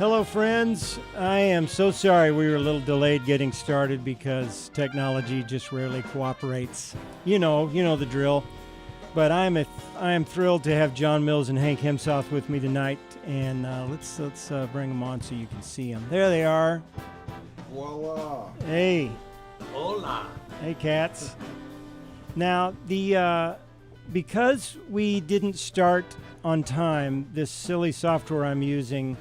Hello, friends. I am so sorry we were a little delayed getting started because technology just rarely cooperates. You know the drill. But I am thrilled to have John Mills and Hank Hehmsoth with me tonight, and let's bring them on so you can see them. There they are. Voila. Hey. Hola. Hey, cats. Now because we didn't start on time, this silly software I'm using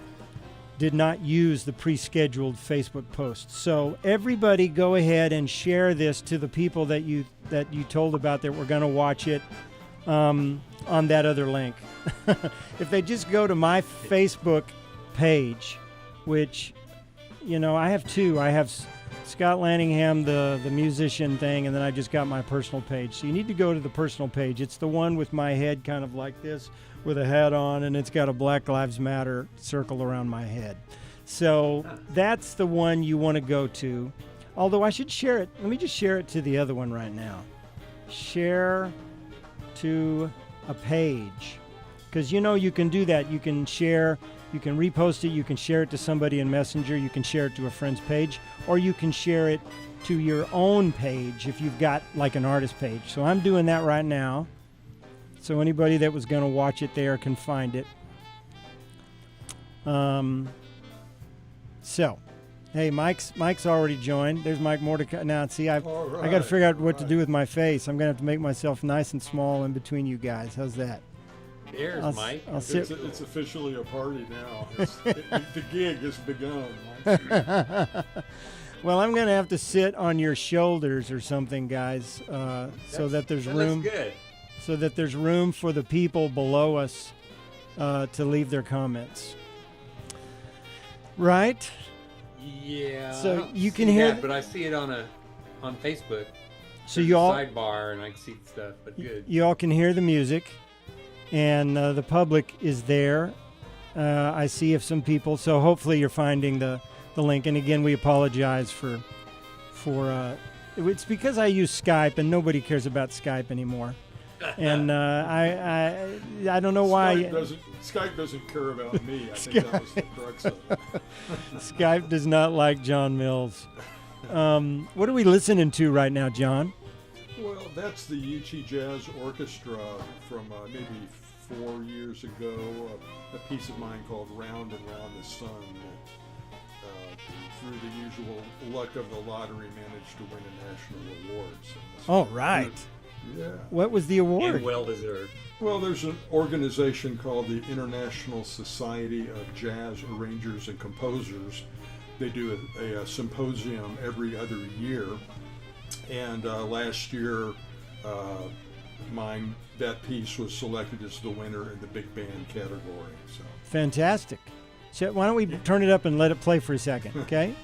did not use the pre-scheduled Facebook post. So everybody go ahead and share this to the people that you told about that were going to watch it on that other link. If they just go to my Facebook page, which, I have two. I have Scott Laningham, the musician thing, and then I just got my personal page. So you need to go to the personal page. It's the one with my head kind of like this with a hat on, and it's got a Black Lives Matter circle around my head. So that's the one you want to go to. Although I should share it. Let me just share it to the other one right now. Share to a page. Because you can do that. You can share, you can repost it, you can share it to somebody in Messenger, you can share it to a friend's page, or you can share it to your own page if you've got like an artist page. So I'm doing that right now. So anybody that was going to watch it there can find it. So, hey, Mike's already joined. There's Mike Mordecai. Now, see, I got to figure out what to do with my face. I'm going to have to make myself nice and small in between you guys. How's that? There's Mike. It's officially a party now. The gig has begun. Well, I'm going to have to sit on your shoulders or something, guys, so that there's room. Looks good. So that there's room for the people below us to leave their comments. Right? Yeah. So you can hear that, but I see it on Facebook. So There's you a all sidebar and I can see stuff, but good. You all can hear the music, and the public is there. I see if some people. So hopefully you're finding the link. And again, we apologize for it's because I use Skype and nobody cares about Skype anymore. And I don't know why. Skype doesn't care about me. I think that was the crux of it. Skype does not like John Mills. What are we listening to right now, John? Well, that's the UT Jazz Orchestra from maybe 4 years ago. A piece of mine called "Round and Round the Sun." Through the usual luck of the lottery, managed to win a national award. So oh, right. Yeah. What was the award? And well deserved. Well, there's an organization called the International Society of Jazz Arrangers and Composers. They do a symposium every other year. And last year, that piece was selected as the winner in the big band category. So fantastic. So why don't we turn it up and let it play for a second, okay?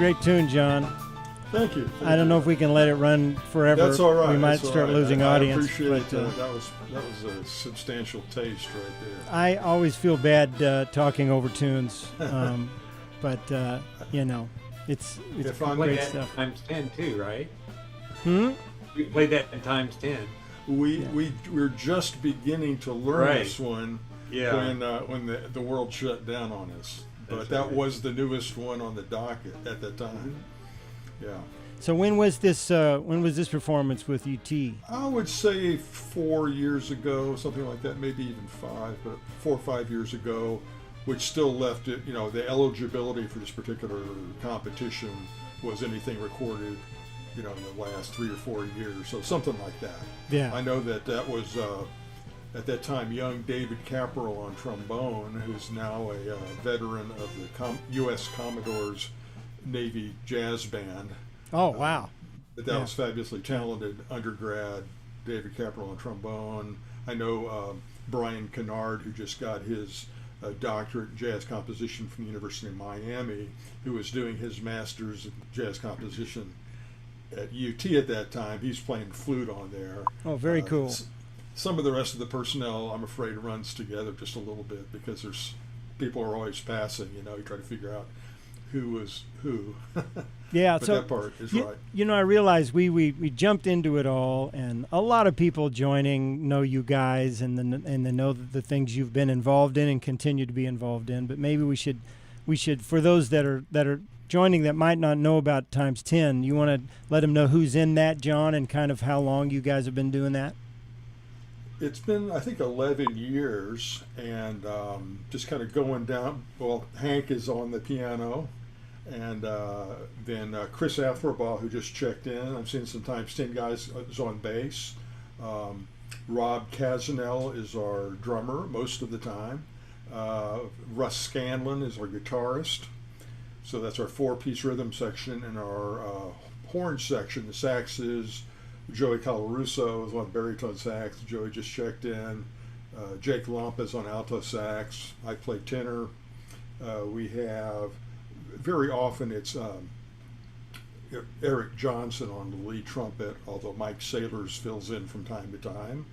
great tune, John. Thank you. I don't know if we can let it run forever. That's all right. We might That's all start right. losing I audience. appreciate but, that was a substantial taste right there. I always feel bad talking over tunes, but it's If I'm Play great that stuff. times 10 too, right? Hmm? We played that in times 10. We're just beginning to learn Right. this one Yeah. when the world shut down on us. But That's that right. was the newest one on the docket at that time. Yeah. So when was this performance with UT? I would say 4 years ago, something like that, maybe even 5, but 4 or 5 years ago, which still left it, the eligibility for this particular competition was anything recorded, in the last 3 or 4 years, so something like that. Yeah. I know that was, at that time, young David Caporal on trombone, who's now a veteran of the U.S. Commodore's Navy Jazz Band. Oh, wow. But that Yeah. was fabulously talented undergrad, David Caporal on trombone. I know Brian Kennard, who just got his doctorate in jazz composition from the University of Miami, who was doing his master's in jazz composition at UT at that time. He's playing flute on there. Oh, very cool. Some of the rest of the personnel, I'm afraid, runs together just a little bit because people are always passing. You try to figure out who was who. Yeah, But so that part is right. I realized we jumped into it all, and a lot of people joining know you guys and they know the things you've been involved in and continue to be involved in. But maybe we should for those that are joining that might not know about times 10, you want to let them know who's in that, John, and kind of how long you guys have been doing that. It's been, I think, 11 years, and just kind of going down. Well, Hank is on the piano, and then Chris Atherbaugh, who just checked in. I'm seeing sometimes 10 guys is on bass. Rob Casanel is our drummer most of the time. Russ Scanlon is our guitarist. So that's our 4-piece rhythm section, and our horn section, the sax is Joey Colarusso is on baritone sax. Joey just checked in. Jake Lump is on alto sax. I play tenor. We have, very often it's Eric Johnson on the lead trumpet, although Mike Sailors fills in from time to time.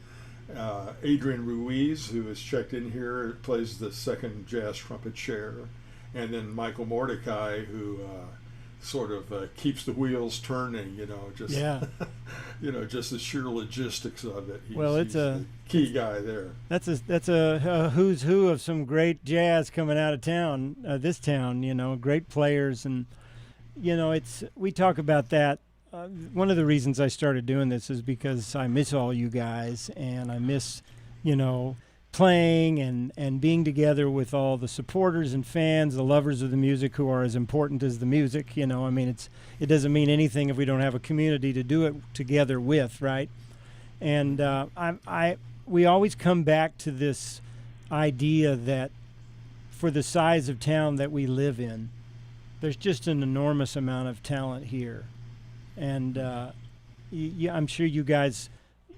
Adrian Ruiz, who has checked in here, plays the second jazz trumpet chair. And then Michael Mordecai, who sort of keeps the wheels turning, just Yeah. just the sheer logistics of it. It's he's the key guy there. That's a who's who of some great jazz coming out of town, this town. Great players, and we talk about that. One of the reasons I started doing this is because I miss all you guys, and I miss, playing and being together with all the supporters and fans, the lovers of the music who are as important as the music. It doesn't mean anything if we don't have a community to do it together with, right? And we always come back to this idea that for the size of town that we live in, there's just an enormous amount of talent here. And I'm sure you guys,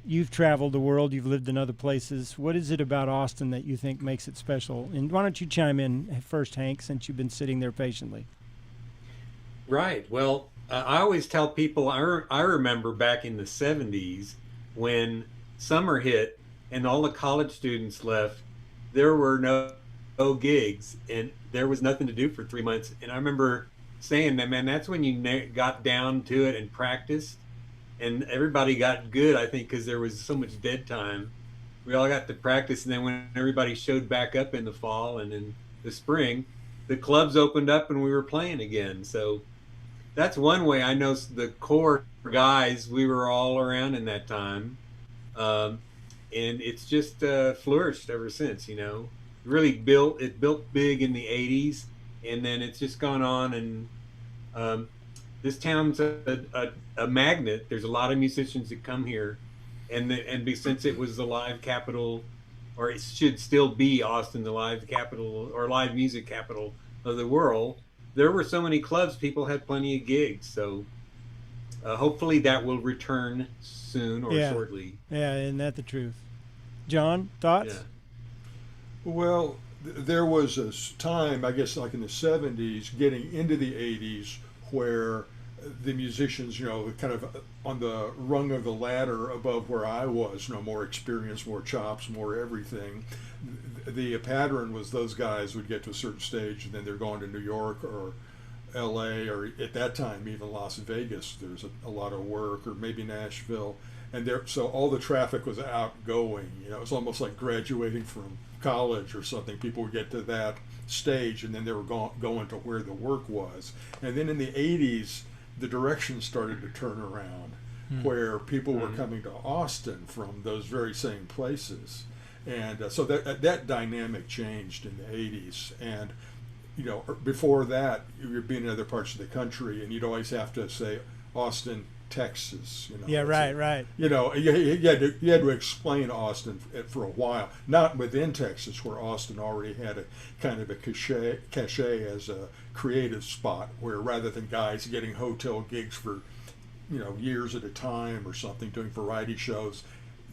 you've traveled the world, you've lived in other places. What is it about Austin that you think makes it special? And why don't you chime in first, Hank, since you've been sitting there patiently? Right. Well, I always tell people, I remember back in the 70s when summer hit and all the college students left, there were no gigs and there was nothing to do for 3 months. And I remember saying that, man, that's when you got down to it and practiced. And everybody got good, I think, because there was so much dead time. We all got to practice, and then when everybody showed back up in the fall and in the spring, the clubs opened up and we were playing again. So that's one way I know the core guys, we were all around in that time. And it's just flourished ever since, Really built big in the 80s, and then it's just gone on, and this town's a magnet. There's a lot of musicians that come here, and since it was the live capital, or it should still be Austin, the live capital or live music capital of the world, there were so many clubs, people had plenty of gigs. So hopefully that will return soon or shortly. Yeah, isn't that the truth? John, thoughts? Yeah. Well, there was a time, I guess, like in the 70s, getting into the 80s, where the musicians, kind of on the rung of the ladder above where I was, more experience, more chops, more everything. The pattern was those guys would get to a certain stage and then they're going to New York or LA, or at that time even Las Vegas. There's a lot of work, or maybe Nashville, and so all the traffic was outgoing. It was almost like graduating from college or something. People would get to that stage and then they were going to where the work was. And then in the 80s, the direction started to turn around, where people were coming to Austin from those very same places. And so that dynamic changed in the 80s. And before that, you'd be in other parts of the country, and you'd always have to say Austin, Texas. Yeah, right. You had to explain Austin for a while. Not within Texas, where Austin already had a kind of a cachet as a creative spot, where rather than guys getting hotel gigs for years at a time or something, doing variety shows,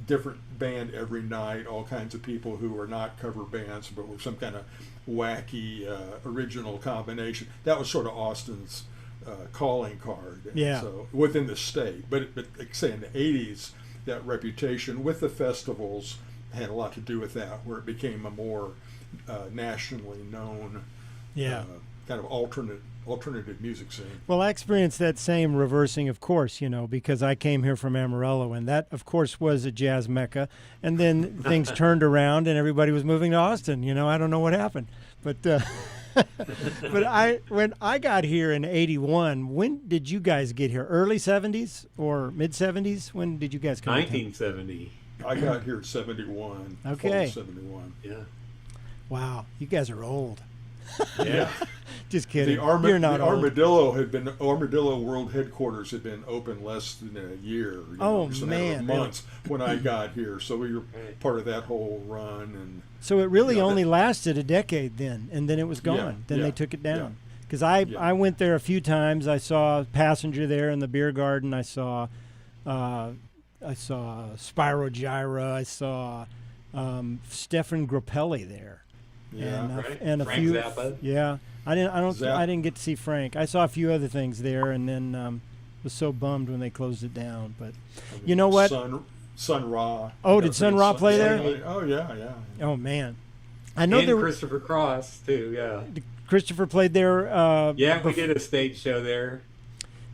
different band every night, all kinds of people who were not cover bands but were some kind of wacky original combination. That was sort of Austin's calling card. Yeah. So within the state, but like say in the 80s, that reputation with the festivals had a lot to do with that, where it became a more nationally known kind of alternative music scene. Well, I experienced that same reversing, of course, because I came here from Amarillo, and that, of course, was a jazz mecca. And then things turned around, and everybody was moving to Austin. I don't know what happened, but when I got here in '81, when did you guys get here? Early '70s or mid '70s? When did you guys come? 1970. I got here in '71. Okay. Fall '71. Yeah. Wow, you guys are old. Yeah. Just kidding. You're not old. Armadillo World Headquarters had been open less than a year. Just a matter of months when I got here. So we were part of that whole run, and so it really only lasted a decade then, and then it was gone. Then they took it down. Because I went there a few times. I saw Passenger there in the beer garden. I saw Spyro Gyra. I saw Stefan Grappelli there. And a Frank few. Zappa. Yeah, I didn't get to see Frank. I saw a few other things there, and then was so bummed when they closed it down. But you know what? Sun Ra. Oh, did Sun Ra play there? Oh yeah. Oh man, I know there. Christopher Cross too. Yeah. Christopher played there. We did a stage show there.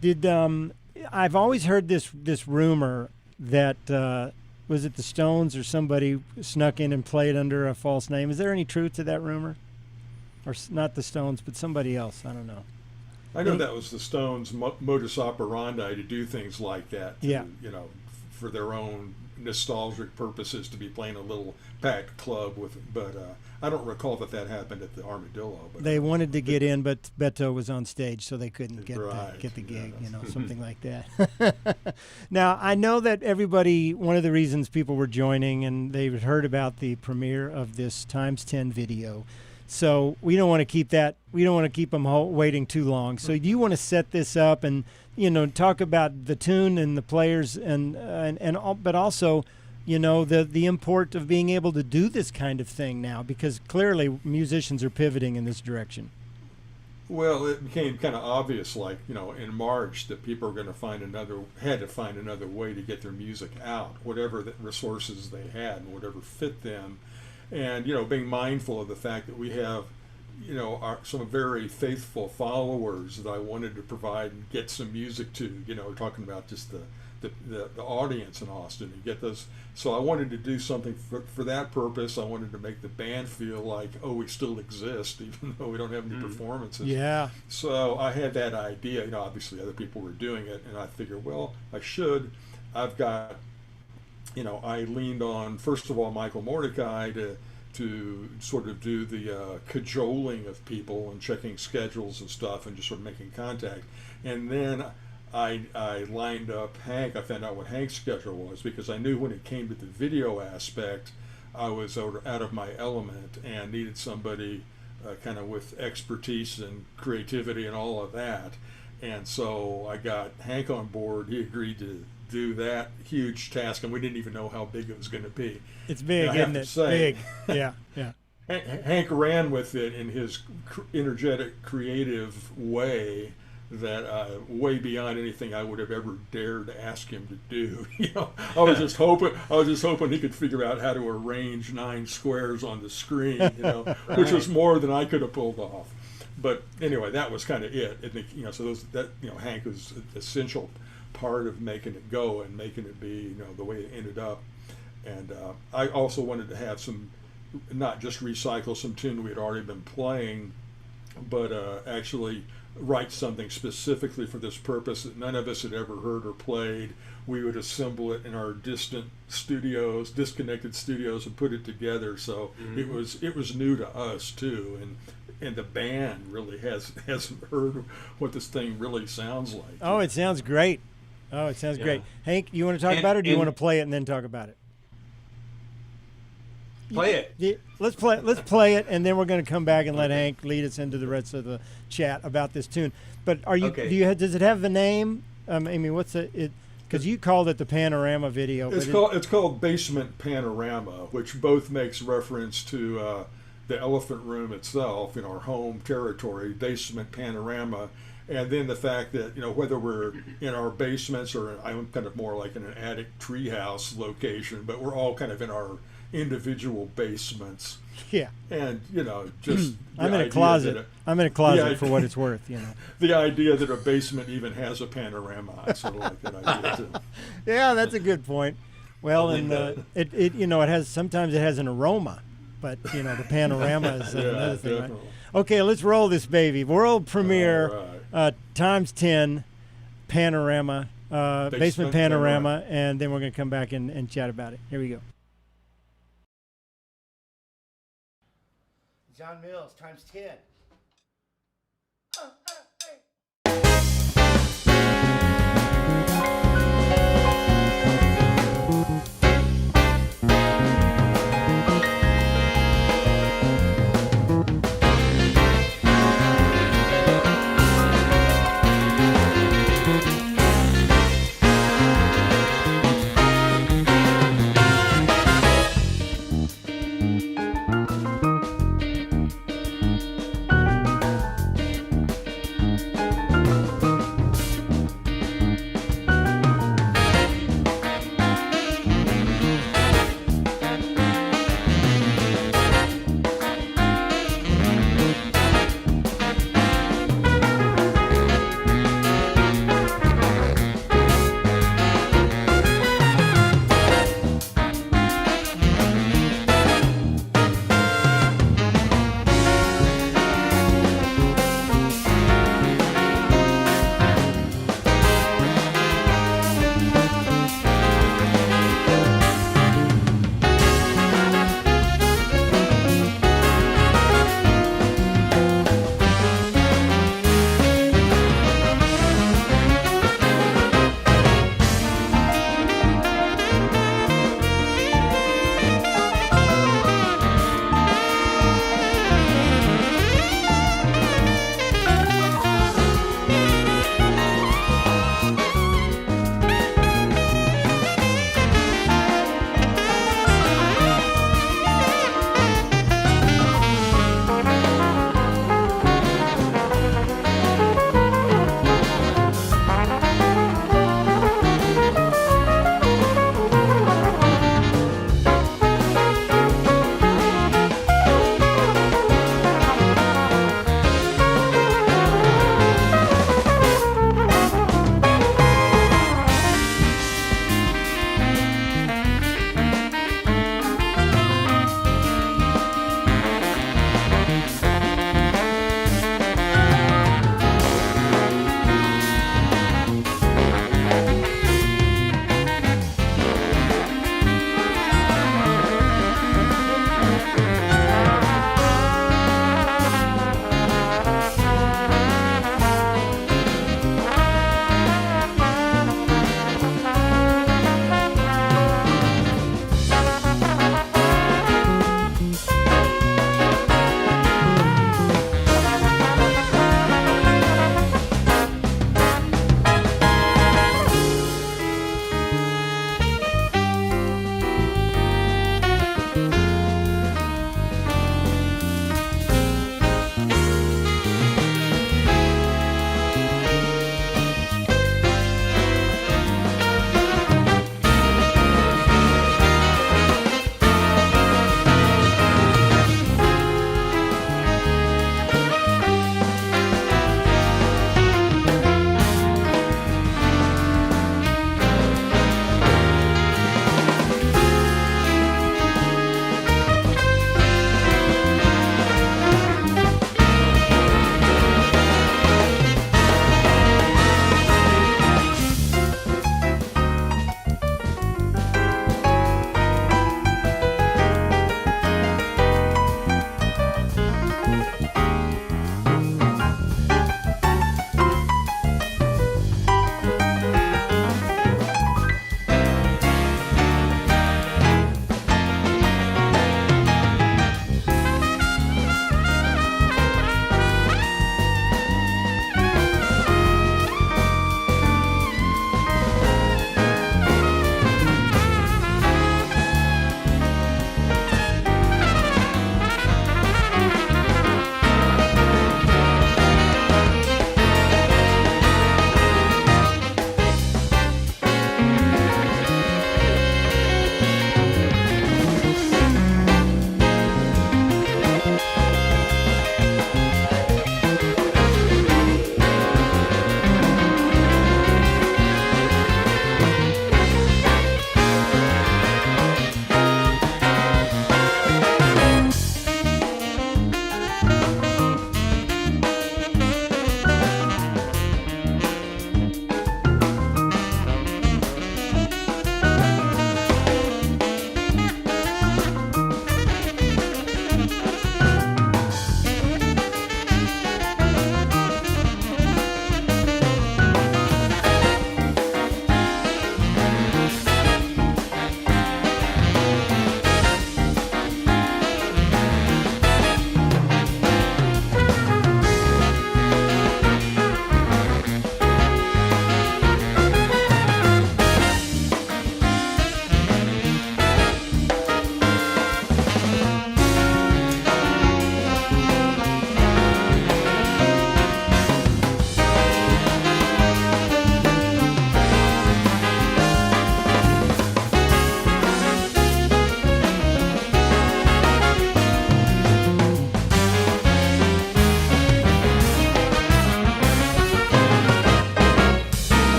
Did I've always heard this rumor that. Was it the Stones or somebody snuck in and played under a false name? Is there any truth to that rumor? Or not the Stones, but somebody else? I don't know. I know that was the Stones' modus operandi to do things like that. For their own nostalgic purposes, to be playing a little packed club with. But I don't recall that happened at the Armadillo. But they wanted to get in, but Beto was on stage, so they couldn't get the gig. Yeah. Something like that. Now I know that everybody. One of the reasons people were joining, and they've heard about the premiere of this ×10 video. So we don't want to keep that. We don't want to keep them waiting too long. So do you want to set this up and talk about the tune and the players but also the import of being able to do this kind of thing now, because clearly musicians are pivoting in this direction. Well, it became kind of obvious, in March, that people are going to had to find another way to get their music out, whatever the resources they had and whatever fit them. And, being mindful of the fact that we have, some very faithful followers that I wanted to provide and get some music to, we're talking about just the audience in Austin and get those. So I wanted to do something for that purpose. I wanted to make the band feel like, we still exist, even though we don't have any performances. Yeah. So I had that idea, obviously other people were doing it, and I figured, well, I should. I've got, I leaned on, first of all, Michael Mordecai to sort of do the cajoling of people and checking schedules and stuff and just sort of making contact. And then I lined up Hank. I found out what Hank's schedule was, because I knew when it came to the video aspect, I was out of my element and needed somebody kind of with expertise and creativity and all of that. And so I got Hank on board. He agreed to do that huge task, and we didn't even know how big it was going to be. It's big, isn't it? Big. Yeah. Hank ran with it in his energetic, creative way way beyond anything I would have ever dared to ask him to do. I was just hoping he could figure out how to arrange 9 squares on the screen, which was more than I could have pulled off. But anyway, that was kind of it. And so Hank was an essential part of making it go and making it be, the way it ended up. And I also wanted to have not just recycle some tune we had already been playing, but actually write something specifically for this purpose that none of us had ever heard or played. We would assemble it in our disconnected studios, and put it together. So it was new to us too, and the band really hasn't heard what this thing really sounds like. Oh, it sounds great. Great. Hank, you want to talk about it, or do you want to play it and then talk about it? Play it. Let's play it, and then we're going to come back and let Hank lead us into the rest of the chat about this tune. But does it have a name? What's it? Because you called it the Panorama video. It's called Basement Panorama, which both makes reference to the Elephant Room itself in our home territory, Basement Panorama, and then the fact that whether we're in our basements or I'm kind of more like in an attic treehouse location, but we're all kind of in our individual basements. Yeah. And just I'm in a closet. For what it's worth. The idea that a basement even has a panorama, I sort of like that idea too. Yeah, that's a good point. Well, and it has an aroma, but the panorama is another thing. Right? Okay, let's roll this baby. World premiere, times 10 panorama, basement panorama, and then we're going to come back and chat about it. Here we go. John Mills, times 10.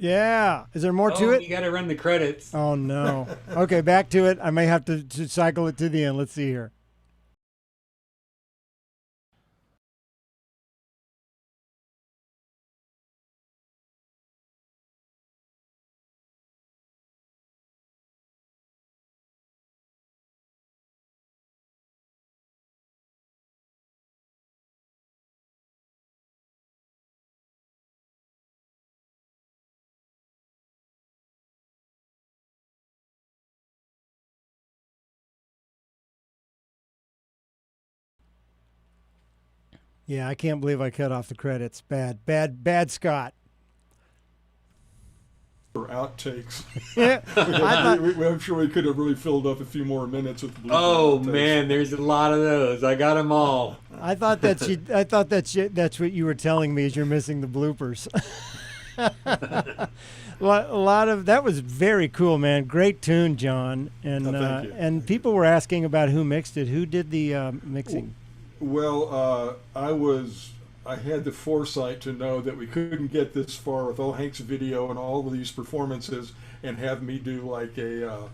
Yeah. Is there more to it? You got to run the credits. Oh, no. Okay, back to it. I may have to cycle it to the end. Let's see here. Yeah, I can't believe I cut off the credits. Bad, Scott. For outtakes. Yeah, I'm sure we could have really filled up a few more minutes with blooper outtakes. Man, there's a lot of those. I got them all. I thought that's what you were telling me, is you're missing the bloopers. A lot of that was very cool, man. Great tune, John. And thank you. And people were asking about who mixed it. Who did the mixing? Well, I had the foresight to know that we couldn't get this far with all Hank's video and all of these performances and have me do like a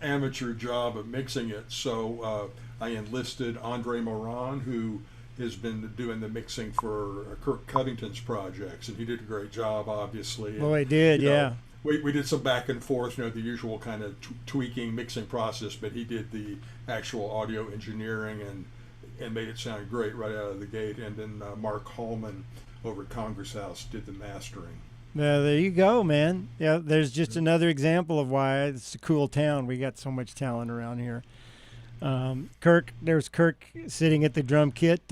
amateur job of mixing it. So I enlisted Andre Moran, who has been doing the mixing for Kirk Covington's projects, and he did a great job, obviously. Oh, he did, yeah. We did some back and forth, the usual kind of tweaking, mixing process, but he did the actual audio engineering and made it sound great right out of the gate. And then Mark Hallman over at Congress House did the mastering. There you go, man. Yeah, there's just another example of why it's a cool town. We got so much talent around here. There's Kirk sitting at the drum kit.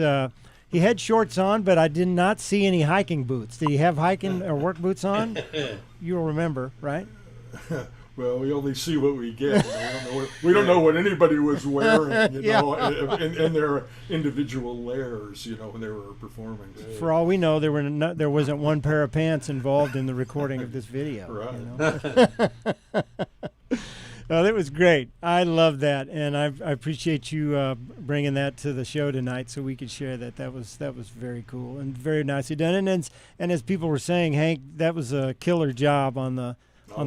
He had shorts on, but I did not see any hiking boots. Did he have hiking or work boots on? You'll remember, right? Well, we only see what we get. We don't know what anybody was wearing, in their individual layers, when they were performing. For all we know, there wasn't one pair of pants involved in the recording of this video. Right. Well, it was great. I love that, and I appreciate you bringing that to the show tonight so we could share that. That was very cool and very nicely done. And as people were saying, Hank, that was a killer job on the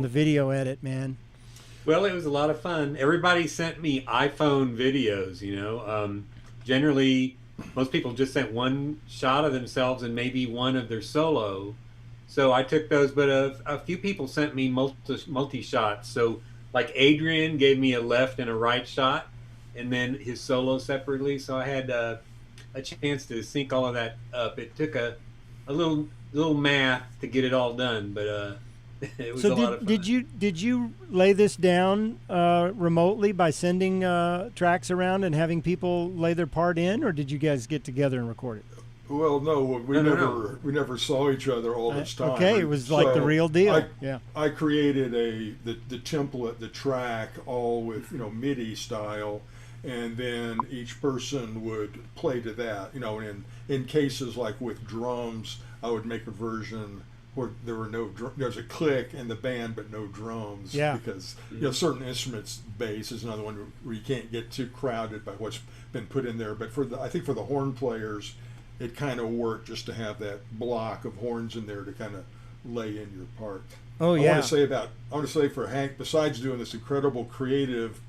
video edit, man. Well, it was a lot of fun. Everybody sent me iPhone videos, Generally, most people just sent one shot of themselves and maybe one of their solo. So I took those, but a few people sent me multi-shots. So like Adrian gave me a left and a right shot, and then his solo separately. So I had a chance to sync all of that up. It took a little math to get it all done, but it was a lot of fun. Did you lay this down remotely by sending tracks around and having people lay their part in, or did you guys get together and record it? Well, no, we never saw each other all this time. Okay, it was like the real deal. I created the template, the track, all with MIDI style, and then each person would play to that. In cases like with drums, I would make a version where there's a click in the band but no drums. Yeah. Because certain instruments, bass is another one where you can't get too crowded by what's been put in there. But I think for the horn players, it kind of worked just to have that block of horns in there to kind of lay in your part. Oh yeah. I want to say for Hank, besides doing this incredible creative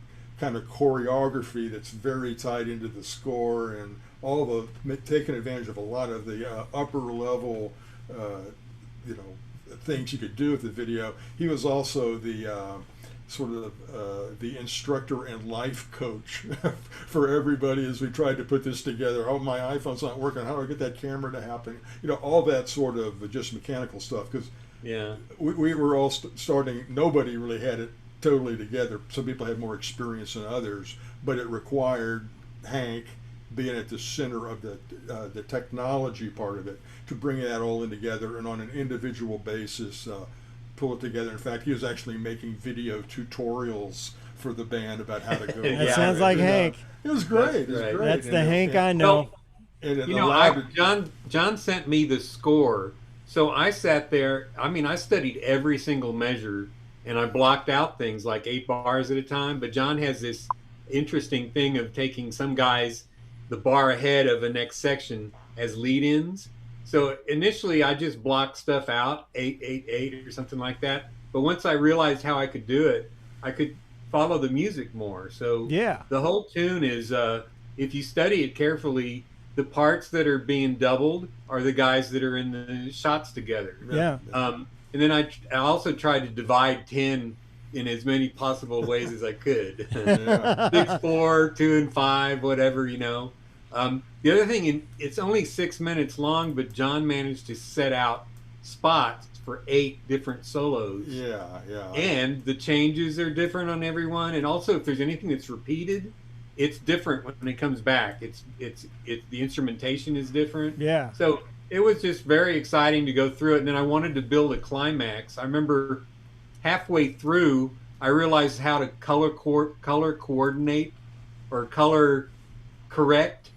kind of choreography that's very tied into the score and all taking advantage of a lot of the upper level, things you could do with the video. He was also the sort of the instructor and life coach for everybody as we tried to put this together. Oh, my iPhone's not working. How do I get that camera to happen? All that sort of just mechanical stuff. Because we were all starting. Nobody really had it totally together. Some people had more experience than others, but it required Hank being at the center of the technology part of it to bring that all in together and on an individual basis. Pull it together. In fact, he was actually making video tutorials for the band about how to go. That sounds like Hank. It was great. It was great. That's the Hank I know. John sent me the score, so I sat there. I studied every single measure, and I blocked out things like 8 bars at a time. But John has this interesting thing of taking some guys the bar ahead of the next section as lead-ins. So initially, I just blocked stuff out, 888 or something like that. But once I realized how I could do it, I could follow the music more. So Yeah. the whole tune is, if you study it carefully, the parts that are being doubled are the guys that are in the shots together. Yeah. And then I also tried to divide 10 in as many possible ways as I could. Yeah. 6, 4, 2, and 5, whatever, The other thing, it's only 6 minutes long, but John managed to set out spots for 8 different solos. Yeah, yeah. And the changes are different on everyone. And also, if there's anything that's repeated, it's different when it comes back. It's the instrumentation is different. Yeah. So it was just very exciting to go through it. And then I wanted to build a climax. I remember halfway through, I realized how to color coordinate or color correct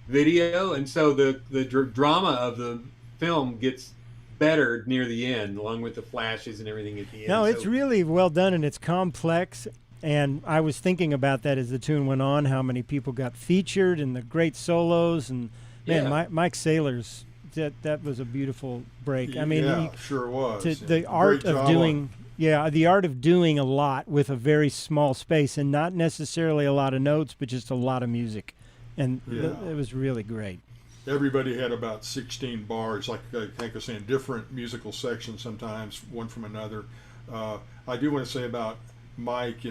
video, and so the drama of the film gets better near the end, along with the flashes and everything at the end. No, it's really well done, and it's complex. And I was thinking about that as the tune went on, how many people got featured and the great solos. And man, Mike Saylor's that was a beautiful break. I mean, yeah, sure was. The art of doing. Yeah, the art of doing a lot with a very small space, and not necessarily a lot of notes, but just a lot of music. And it was really great. Everybody had about 16 bars, like Hank was saying, different musical sections sometimes, one from another. I do want to say about Mike,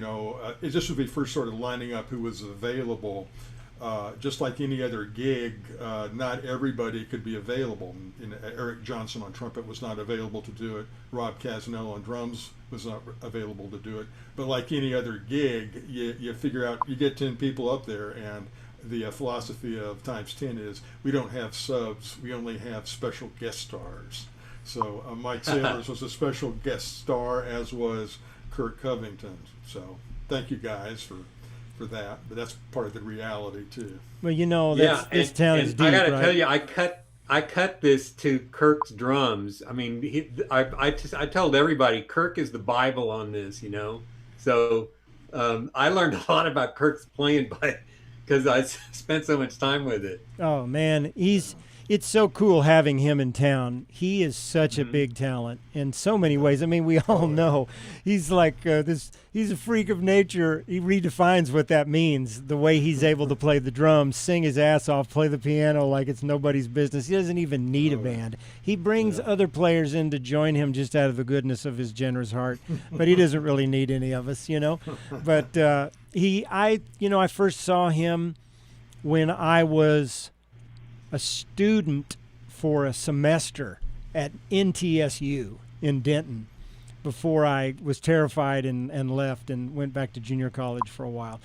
this would be first sort of lining up who was available. Just like any other gig, not everybody could be available. Eric Johnson on trumpet was not available to do it. Rob Casnell on drums was not available to do it. But like any other gig, you figure out, you get 10 people up there, and the philosophy of times 10 is we don't have subs, we only have special guest stars. So Mike Saylors was a special guest star, as was Kirk Covington. So thank you guys for that, but that's part of the reality too. Well, this town is deep. I gotta tell you, I cut this to Kirk's drums. I mean, I told everybody Kirk is the Bible on this, So I learned a lot about Kirk's playing because I spent so much time with it. Oh man, it's so cool having him in town. He is such a big talent in so many ways. I mean, we all know he's like this. He's a freak of nature. He redefines what that means. The way he's able to play the drums, sing his ass off, play the piano like it's nobody's business. He doesn't even need a band. He brings other players in to join him just out of the goodness of his generous heart. But he doesn't really need any of us, But I first saw him when I was a student for a semester at NTSU in Denton before I was terrified and left and went back to junior college for a while.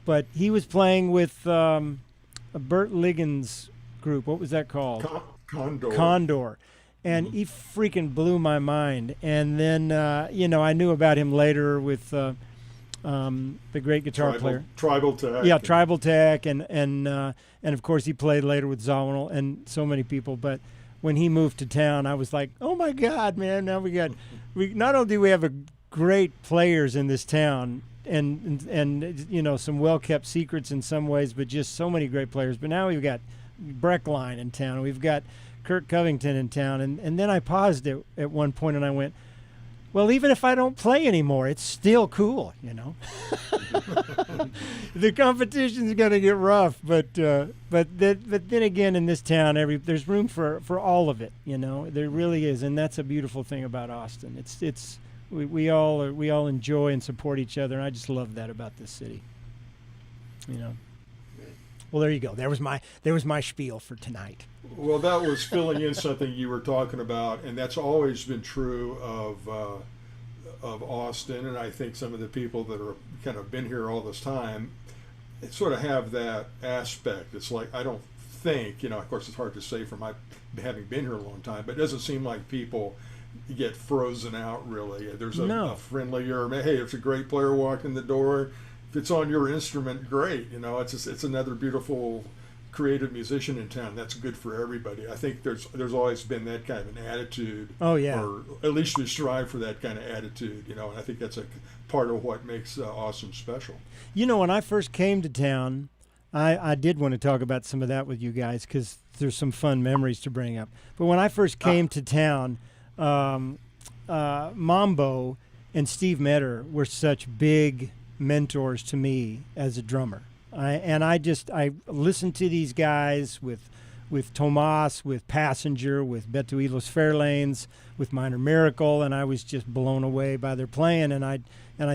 But he was playing with Bert Liggins' group. What was that called? Condor. And he freaking blew my mind. And then, I knew about him later with the great guitar player. Tribal Tech. Yeah, Tribal Tech. And of course, he played later with Zawinul and so many people. But when he moved to town, I was like, oh, my God, man. Now we not only do we have great players in this town and some well-kept secrets in some ways, but just so many great players. But now we've got Breckline in town. We've got Kirk Covington in town. And then I paused at one point and I went, well, even if I don't play anymore, it's still cool, The competition's going to get rough, but then again, in this town, there's room for all of it, There really is, and that's a beautiful thing about Austin. We all enjoy and support each other, and I just love that about this city, Well, there you go. There was my spiel for tonight. Well, that was filling in something you were talking about, and that's always been true of Austin. And I think some of the people that are kind of been here all this time sort of have that aspect. It's like, I don't think, of course, it's hard to say from my having been here a long time, but it doesn't seem like people get frozen out really. There's a friendlier, hey, if a great player walked in the door, if it's on your instrument, great. It's another beautiful creative musician in town. That's good for everybody. I think there's always been that kind of an attitude. Oh yeah. Or at least we strive for that kind of attitude. And I think that's a part of what makes Austin special. When I first came to town, I did want to talk about some of that with you guys because there's some fun memories to bring up. But when I first came to town, Mambo and Steve Metter were such big mentors to me as a drummer. I listened to these guys with Tomas, with Passenger, with Beto y los Fairlanes, with Minor Miracle, and I was just blown away by their playing. And I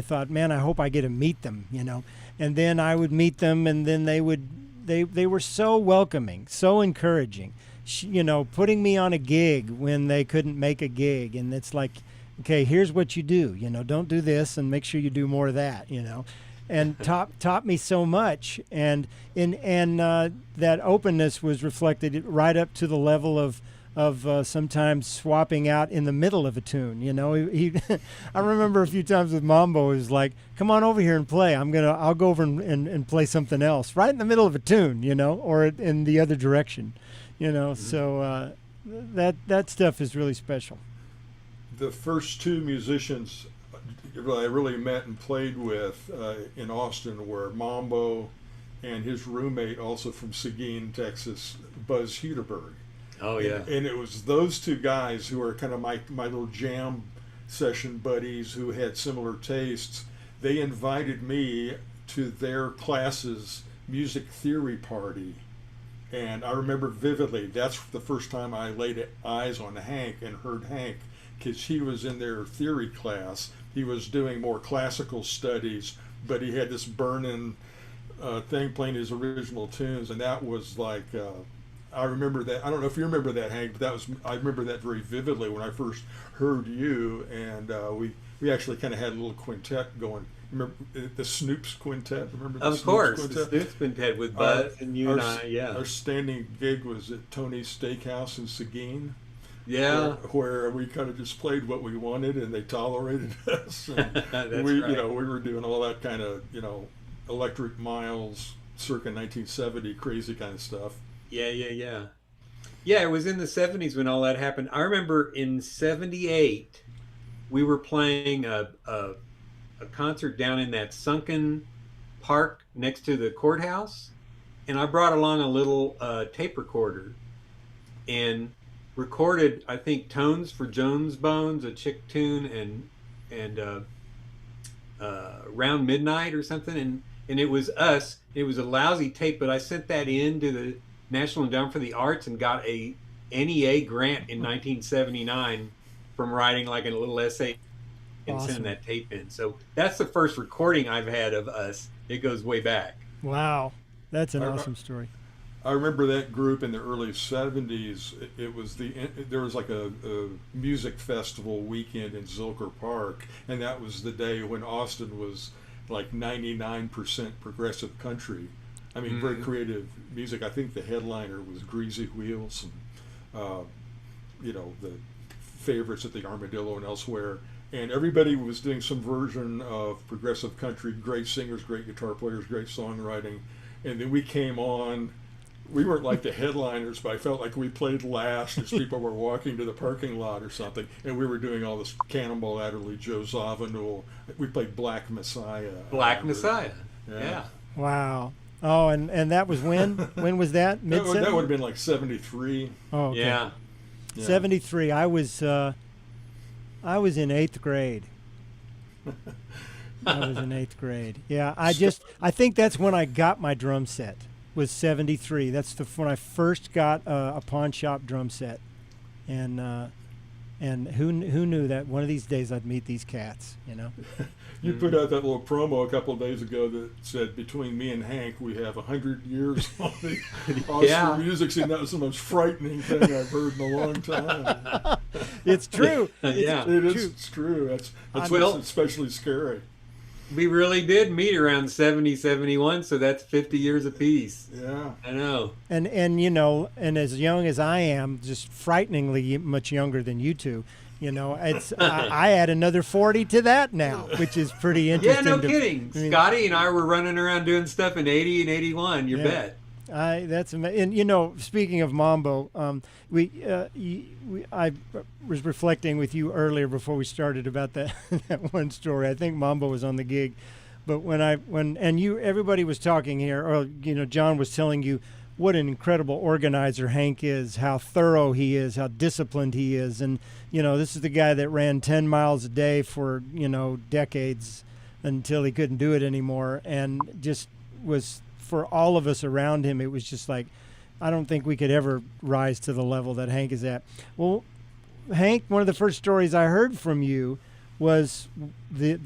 thought, man, I hope I get to meet them, you know. And then I would meet them, and then they were so welcoming, so encouraging, you know, putting me on a gig when they couldn't make a gig. And it's like, okay, here's what you do, you know, don't do this, and make sure you do more of that, you know. And taught me so much, and that openness was reflected right up to the level of sometimes swapping out in the middle of a tune. You know, I remember a few times with Mambo, it was like, "Come on over here and play. I'll go over and play something else right in the middle of a tune, you know, or in the other direction, you know." Mm-hmm. So that stuff is really special. The first two musicians I really met and played with in Austin were Mambo and his roommate, also from Seguin, Texas, Buzz Huderberg. Oh, yeah. And it was those two guys who are kind of my little jam session buddies who had similar tastes. They invited me to their class's music theory party. And I remember vividly, that's the first time I laid eyes on Hank and heard Hank, because he was in their theory class. He was doing more classical studies, but he had this burning thing playing his original tunes, and that was like, I remember that. I don't know if you remember that, Hank, but I remember that very vividly when I first heard you, and we actually kind of had a little quintet going. Remember the Snoops Quintet? Remember the Of Snoops course, Quintet? the Snoops Quintet with Buzz and you and I, yeah. Our standing gig was at Tony's Steakhouse in Seguin. Yeah, where we kind of just played what we wanted, and they tolerated us. And That's we, right. you know, we were doing all that kind of, you know, Electric Miles, circa 1970, crazy kind of stuff. Yeah. Yeah, it was in the 70s when all that happened. I remember in 78, we were playing a concert down in that sunken park next to the courthouse, and I brought along a little tape recorder and recorded, I think, Tones for Jones Bones, a Chick tune, and Round Midnight or something, and it was us. It was a lousy tape, but I sent that in to the National Endowment for the Arts and got a NEA grant in 1979 from writing like a little essay and sending that tape in. So that's the first recording I've had of us. It goes way back. Wow, that's an awesome story. I remember that group in the early 70s. It was there was like a music festival weekend in Zilker Park, and that was the day when Austin was like 99% progressive country. I mean, very creative music. I think the headliner was Greasy Wheels and, you know, the favorites at the Armadillo and elsewhere. And everybody was doing some version of progressive country, great singers, great guitar players, great songwriting. And then we came on. We weren't like the headliners, but I felt like we played last as people were walking to the parking lot or something. And we were doing all this Cannonball Adderley, Joe Zawinul. We played Black Messiah. Black Messiah. Yeah. Wow. Oh, and that was when? When was that? That would have been like 73. Oh, okay. Yeah. 73. I was in 8th grade. I was in 8th grade. Yeah, I think that's when I got my drum set. Was 73. That's when I first got a pawn shop drum set, and who knew that one of these days I'd meet these cats, you know. You put out that little promo a couple of days ago that said, between me and Hank, we have 100 years on the Austin music scene. That was the most frightening thing I've heard in a long time. It's true. It's true. That's what's especially scary. We really did meet around 70, 71, so that's 50 years apiece. Yeah. I know. And you know, and as young as I am, just frighteningly much younger than you two, you know, it's I add another 40 to that now, which is pretty interesting. Yeah, no kidding. Scotty and I were running around doing stuff in 80 and 81, you bet. That's amazing. And you know, speaking of Mambo, I was reflecting with you earlier before we started about that that one story. I think Mambo was on the gig But everybody was talking here, or John was telling you what an incredible organizer Hank is, how thorough he is, how disciplined he is, and this is the guy that ran 10 miles a day for decades until he couldn't do it anymore, and just was, for all of us around him, it was just like, I don't think we could ever rise to the level that Hank is at. Well, Hank, one of the first stories I heard from you was the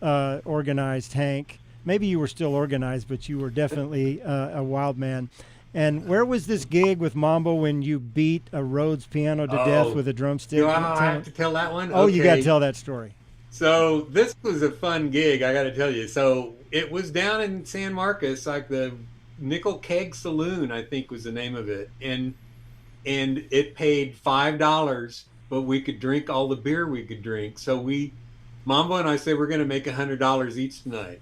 organized Hank. Maybe you were still organized, but you were definitely a wild man. And where was this gig with Mambo when you beat a Rhodes piano to death with a drumstick? Do I have to tell that one? Oh, okay. You got to tell that story. So this was a fun gig, I got to tell you. So it was down in San Marcos, like the Nickel Keg Saloon, I think was the name of it. And it paid $5, but we could drink all the beer we could drink. So Mambo and I said, we're going to make $100 each tonight.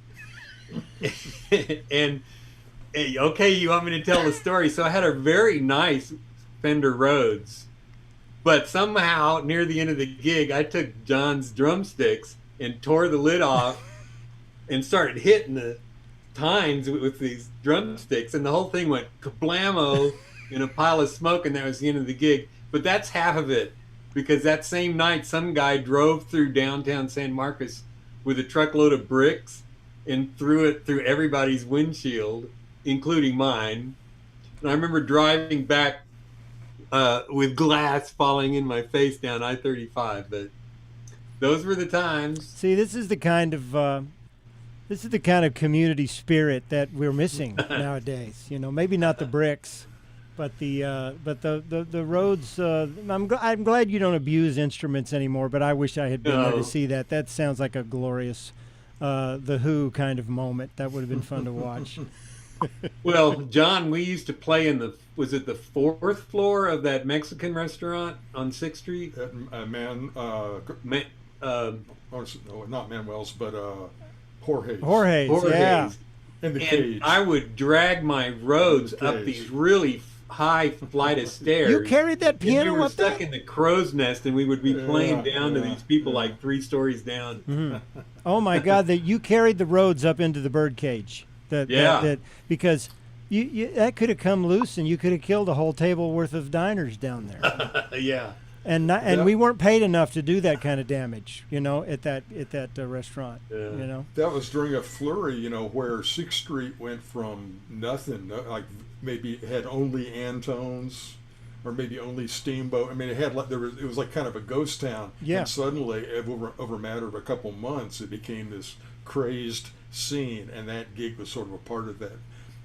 And okay, you want me to tell the story? So I had a very nice Fender Rhodes, but somehow near the end of the gig, I took John's drumsticks and tore the lid off and started hitting the tines with these drumsticks, and the whole thing went kablamo in a pile of smoke, and that was the end of the gig. But that's half of it, because that same night, some guy drove through downtown San Marcos with a truckload of bricks and threw it through everybody's windshield, including mine. And I remember driving back with glass falling in my face down I-35. But those were the times. See, this is the kind of community spirit that we're missing nowadays. Maybe not the bricks, but the roads. I'm glad you don't abuse instruments anymore. But I wish I had been there to see that. That sounds like a glorious The Who kind of moment. That would have been fun to watch. Well, John, we used to play was it the 4th floor of that Mexican restaurant on 6th Street? Not Manuel's, but Jorge's. Jorge's, yeah. In the cage. I would drag my Rhodes up these really high flight of stairs. You carried that piano we were up there? stuck in the crow's nest, and we would be playing down to these people like 3 stories down. Mm-hmm. Oh my God! That you carried the Rhodes up into the bird cage. Because you that could have come loose, and you could have killed a whole table worth of diners down there. Yeah. And we weren't paid enough to do that kind of damage, at that restaurant. Yeah. That was during a flurry, where 6th Street went from nothing, like maybe it had only Antones, or maybe only Steamboat. I mean, it was like kind of a ghost town. Yeah. And suddenly, over a matter of a couple months, it became this crazed scene, and that gig was sort of a part of that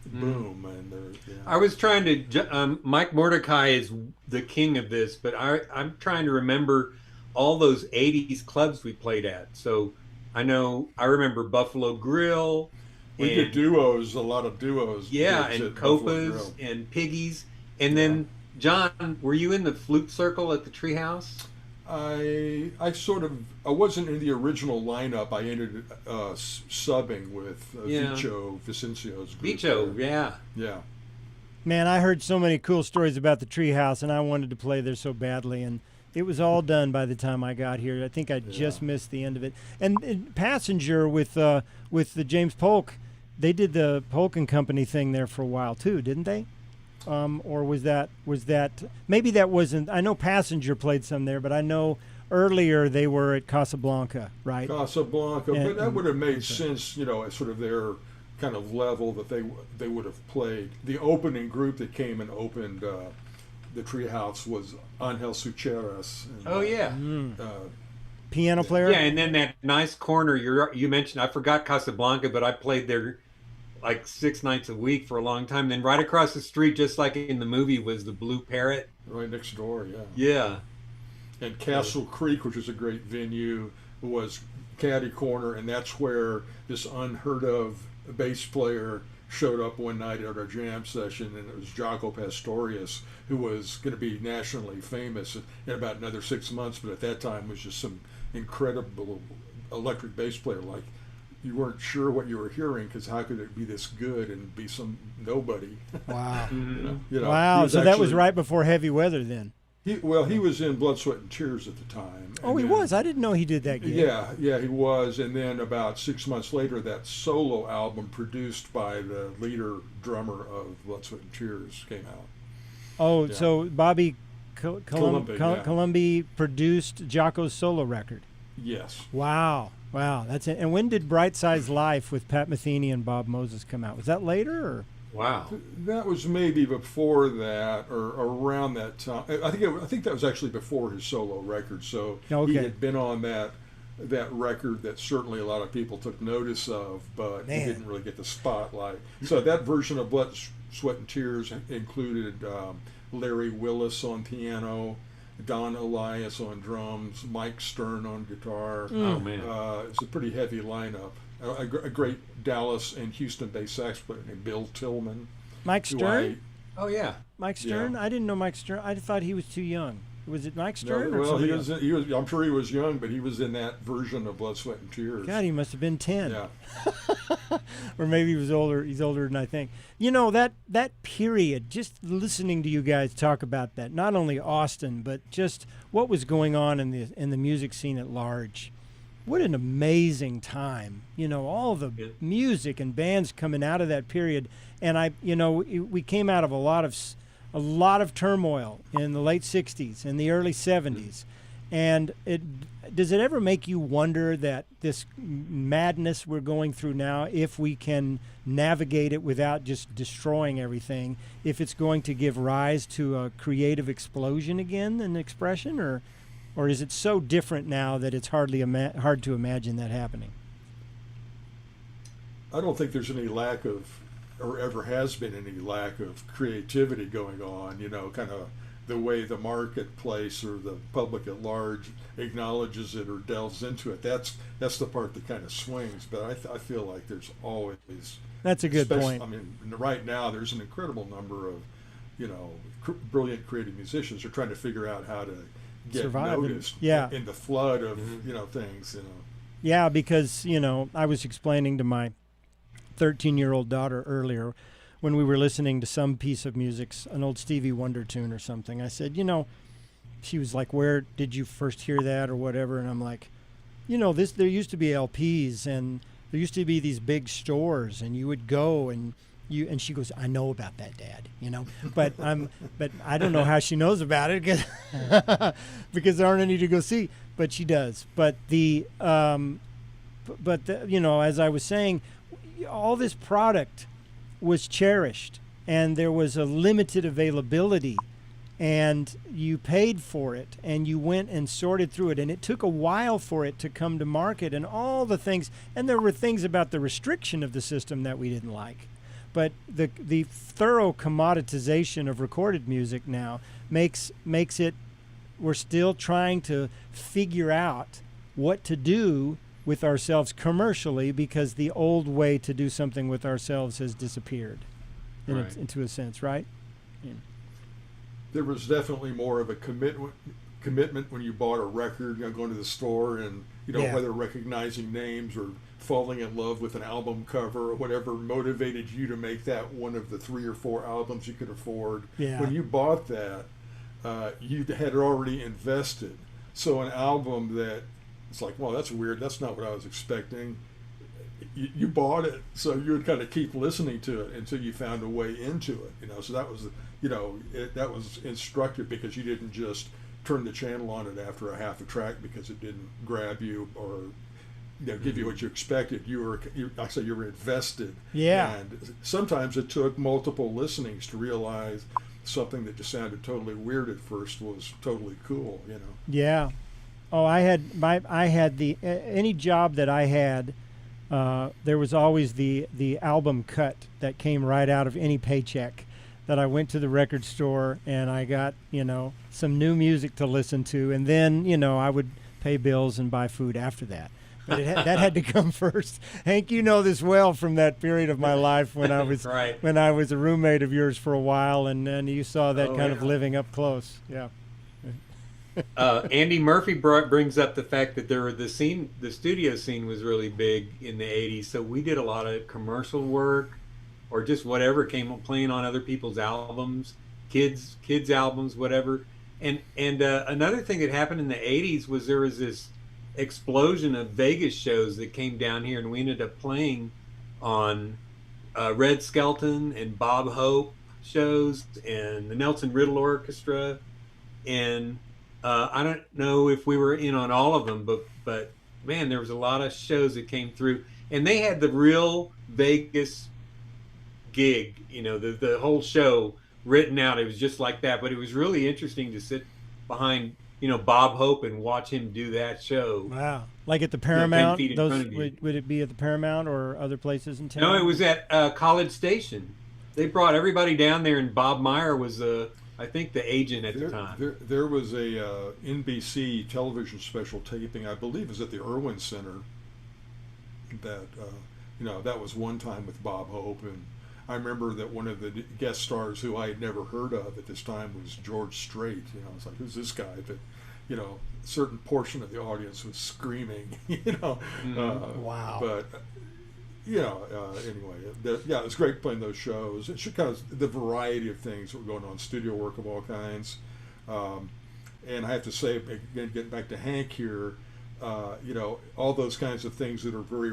boom. And I was trying to Mike Mordecai is the king of this, but I'm trying to remember all those 80s clubs we played at. So I remember Buffalo Grill. We did duos, a lot of duos. Yeah, and Copas and Piggies. And then, John, were you in the flute circle at the Treehouse? I wasn't in the original lineup. I ended subbing with Vico Vicencio's group. Vico, yeah. Yeah. Man, I heard so many cool stories about the Treehouse, and I wanted to play there so badly, and it was all done by the time I got here. I think I just missed the end of it. And Passenger with the James Polk, they did the Polk and Company thing there for a while too, didn't they? Or was that maybe that wasn't? I know Passenger played some there, but I know earlier they were at Casablanca, right? Casablanca, but that would have made sense, at sort of their kind of level that they would have played. The opening group that came and opened the Treehouse was Angel Sucheras. Piano player. Yeah, and then that nice corner you mentioned. I forgot Casablanca, but I played there like 6 nights a week for a long time. Then right across the street, just like in the movie, was the Blue Parrot. Right next door, Yeah. And Castle Creek, which is a great venue, was Caddy Corner, and that's where this unheard of bass player showed up one night at our jam session, and it was Jaco Pastorius, who was going to be nationally famous in about another 6 months, but at that time was just some incredible electric bass player. Like, you weren't sure what you were hearing, because how could it be this good and be some nobody? Wow. Mm-hmm. Wow. So that was right before Heavy Weather then. He was in Blood, Sweat, and Tears at the time. Oh, he was. I didn't know he did that gig. Yeah, he was. And then about 6 months later, that solo album produced by the leader drummer of Blood, Sweat, and Tears came out. Oh, Yeah. so Bobby Columbi, Columbi produced Jocko's solo record. Yes. Wow, that's it. And when did Bright Size Life with Pat Metheny and Bob Moses come out? Was that later, or? Wow. That was maybe before that, or around that time. I think that was actually before his solo record. So Okay. he had been on that record that certainly a lot of people took notice of, but he didn't really get the spotlight. So that version of Blood, Sweat, and Tears included Larry Willis on piano, Don Elias on drums, Mike Stern on guitar. Oh man. It's a pretty heavy lineup. A great Dallas and Houston-based sax player named Bill Tillman. Mike Stern? Oh yeah. Mike Stern? Yeah. I didn't know Mike Stern. I thought he was too young. Was it Mike Stern? No, or well, somebody he else? was. I'm sure he was young, but he was in that version of Blood, Sweat, and Tears. God, he must have been 10. Yeah. Or maybe he was older. He's older than I think. You know, that period, just listening to you guys talk about that, not only Austin, but just what was going on in the music scene at large. What an amazing time. You know, all the music and bands coming out of that period. And we came out of a lot of turmoil in the late 60s and the early 70s. And does it ever make you wonder that this madness we're going through now, if we can navigate it without just destroying everything, if it's going to give rise to a creative explosion again in expression, or is it so different now that it's hard to imagine that happening? I don't think there's any lack of, or ever has been any lack of creativity going on, kind of the way the marketplace or the public at large acknowledges it or delves into it. That's the part that kind of swings, but I feel like there's always... That's a good point. I mean, right now there's an incredible number of, brilliant creative musicians who are trying to figure out how to get noticed in the flood of, things, Yeah, because, I was explaining to my 13-year-old daughter earlier when we were listening to some piece of music, an old Stevie Wonder tune or something. I said, she was like, where did you first hear that or whatever? And I'm like, there used to be LPs and there used to be these big stores and you would go and she goes, I know about that, Dad, but I don't know how she knows about it because there aren't any to go see, but she does. But as I was saying, all this product was cherished and there was a limited availability and you paid for it and you went and sorted through it, and it took a while for it to come to market and all the things, and there were things about the restriction of the system that we didn't like. But the thorough commoditization of recorded music now makes it, we're still trying to figure out what to do with ourselves commercially because the old way to do something with ourselves has disappeared into a sense, right? Yeah. There was definitely more of a commitment when you bought a record, going to the store and, whether recognizing names or falling in love with an album cover or whatever motivated you to make that one of the 3 or 4 albums you could afford. Yeah. When you bought that, you had already invested. So an album that it's like, well, that's weird. That's not what I was expecting. You bought it, so you would kind of keep listening to it until you found a way into it. So that was, that was instructive because you didn't just turn the channel on it after a half a track because it didn't grab you or give you what you expected. You were invested. Yeah. And sometimes it took multiple listenings to realize something that just sounded totally weird at first was totally cool. Yeah. Oh, I had any job that I had. There was always the album cut that came right out of any paycheck that I went to the record store and I got, some new music to listen to. And then, I would pay bills and buy food after that. But that had to come first. Hank, you know this well from that period of my life when I was when I was a roommate of yours for a while, and you saw that of living up close. Yeah. Andy Murphy brings up the fact that the studio scene was really big in the 80s, so we did a lot of commercial work or just whatever came playing on other people's albums, kids albums, whatever. And another thing that happened in the 80s was there was this explosion of Vegas shows that came down here, and we ended up playing on Red Skelton and Bob Hope shows and the Nelson Riddle Orchestra. And I don't know if we were in on all of them, but man, there was a lot of shows that came through, and they had the real Vegas gig, the whole show written out. It was just like that, but it was really interesting to sit behind Bob Hope and watch him do that show. Wow. Like at the Paramount? 10 feet in front of you. Would it be at the Paramount or other places in town? No, it was at College Station. They brought everybody down there, and Bob Meyer was I think the agent at the time. There was a NBC television special taping, I believe it was at the Irwin Center, that that was one time with Bob Hope. And I remember that one of the guest stars who I had never heard of at this time was George Strait. I was like, who's this guy? But a certain portion of the audience was screaming. Wow. But anyway, it was great playing those shows. It's because the variety of things that were going on, studio work of all kinds. And I have to say, again, getting back to Hank here, all those kinds of things that are very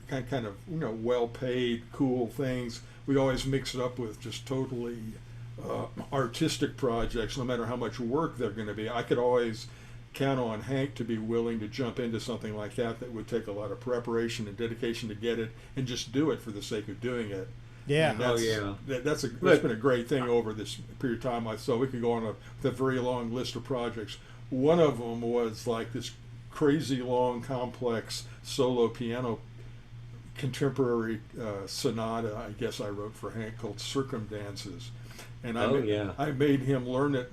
kind of well-paid, cool things, we always mix it up with just totally artistic projects, no matter how much work they're going to be. I could always count on Hank to be willing to jump into something like that would take a lot of preparation and dedication to get it, and just do it for the sake of doing it. Yeah. That's been a great thing over this period of time. So we could go on with a very long list of projects. One of them was like this crazy long, complex solo piano contemporary sonata, I guess I wrote for Hank, called Circumdances. And I made him learn it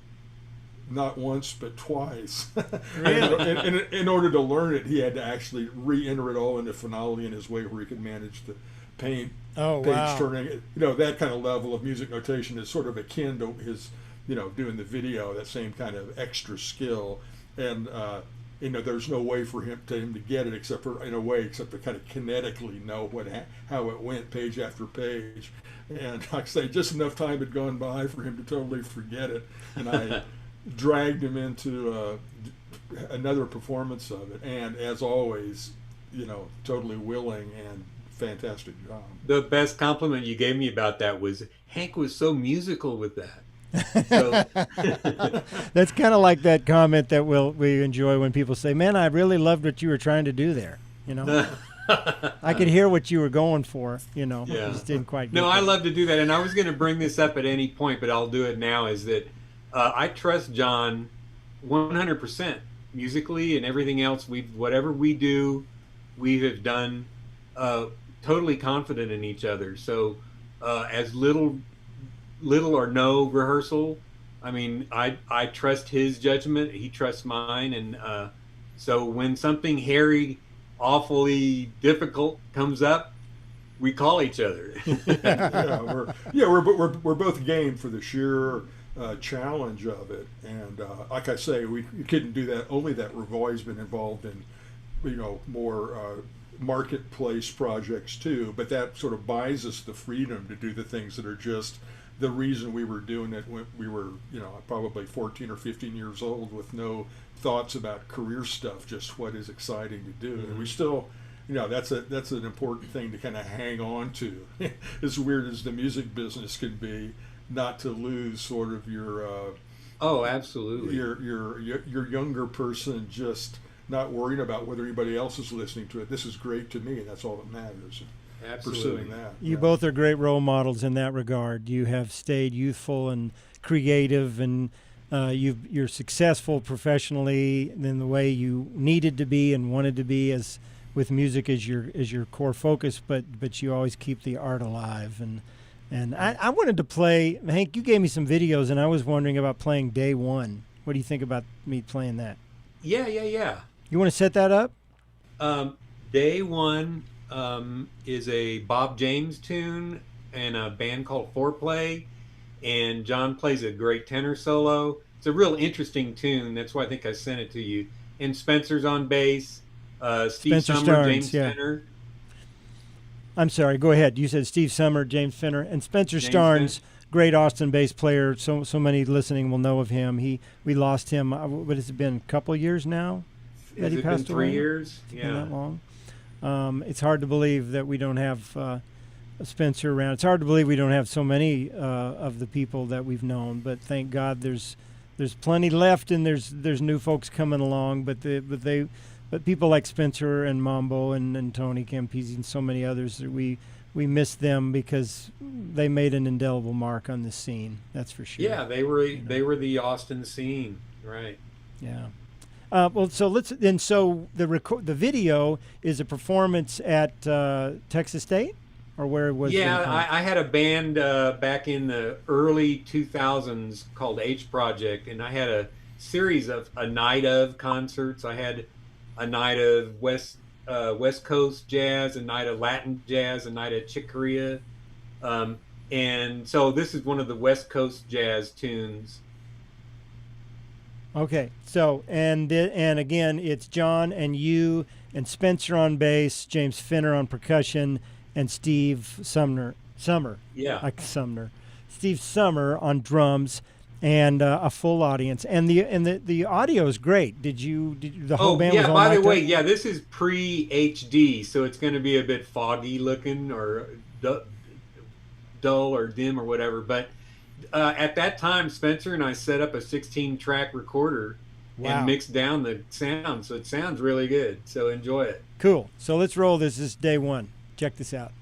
not once but twice. Really? and in order to learn it, he had to actually re-enter it all into finale in his way, where he could manage to paint page turning. That kind of level of music notation is sort of akin to his, doing the video, that same kind of extra skill. And there's no way for him to get it except to kind of kinetically know how it went page after page. And like I say, just enough time had gone by for him to totally forget it. And I dragged him into another performance of it. And as always, totally willing, and fantastic job. The best compliment you gave me about that was Hank was so musical with that. So. That's kind of like that comment that we enjoy when people say, "Man, I really loved what you were trying to do there." I could hear what you were going for. Just didn't quite get I love to do that, and I was going to bring this up at any point, but I'll do it now. Is that I trust John 100% musically and everything else. Whatever we do, we have done totally confident in each other. So as little or no rehearsal. I mean, I trust his judgment. He trusts mine. And so when something hairy, awfully difficult comes up, we call each other. We're both game for the sheer challenge of it. And like I say, we couldn't do that. Only that we've always been involved in, more marketplace projects too. But that sort of buys us the freedom to do the things that are just the reason we were doing it when we were, probably 14 or 15 years old, with no thoughts about career stuff, just what is exciting to do. Mm-hmm. And we still, that's an important thing to kind of hang on to. As weird as the music business can be, not to lose sort of your absolutely, your younger person, just not worrying about whether anybody else is listening to it. This is great to me, and that's all that matters. Absolutely. Pursuing that. You both are great role models in that regard. You have stayed youthful and creative, and you're successful professionally in the way you needed to be and wanted to be, as with music as your core focus. But you always keep the art alive. And I wanted to play, Hank, you gave me some videos, and I was wondering about playing Day One. What do you think about me playing that? Yeah. You want to set that up? Day One is a Bob James tune and a band called Foreplay, and John plays a great tenor solo. It's a real interesting tune. That's why I think I sent it to you. And Spencer's on bass, Steve Summer, James Fenner. I'm sorry, go ahead. You said Steve Summer, James Fenner, and Spencer Starnes, great Austin bass player. So many listening will know of him. We lost him. What has it been? A couple of years now that he passed away. 3 years? It's been that long. It's hard to believe that we don't have Spencer around. It's hard to believe we don't have so many of the people that we've known. But thank God, there's plenty left, and there's new folks coming along. But people like Spencer and Mambo and Tony Campisi and so many others, we miss them because they made an indelible mark on the scene. That's for sure. Yeah, they were the Austin scene, right? Yeah. Well, so the video is a performance at Texas State, or where was it? Yeah, I had a band back in the early 2000s called H Project, and I had a series of a night of concerts. I had a night of West Coast jazz, a night of Latin jazz, a night of Chick Corea, and so this is one of the West Coast jazz tunes. Okay, so and again, it's John and you and Spencer on bass, James Finner on percussion, and Steve Sumner. Steve Summer on drums, and a full audience. And the audio is great. Did the whole band? Yeah. Was all By the way, up? yeah, this is pre-HD, so it's going to be a bit foggy looking or dull or dim or whatever, but. At that time, Spencer and I set up a 16-track recorder and mixed down the sound, so it sounds really good. So enjoy it. Cool. So let's roll this. This is day one. Check this out.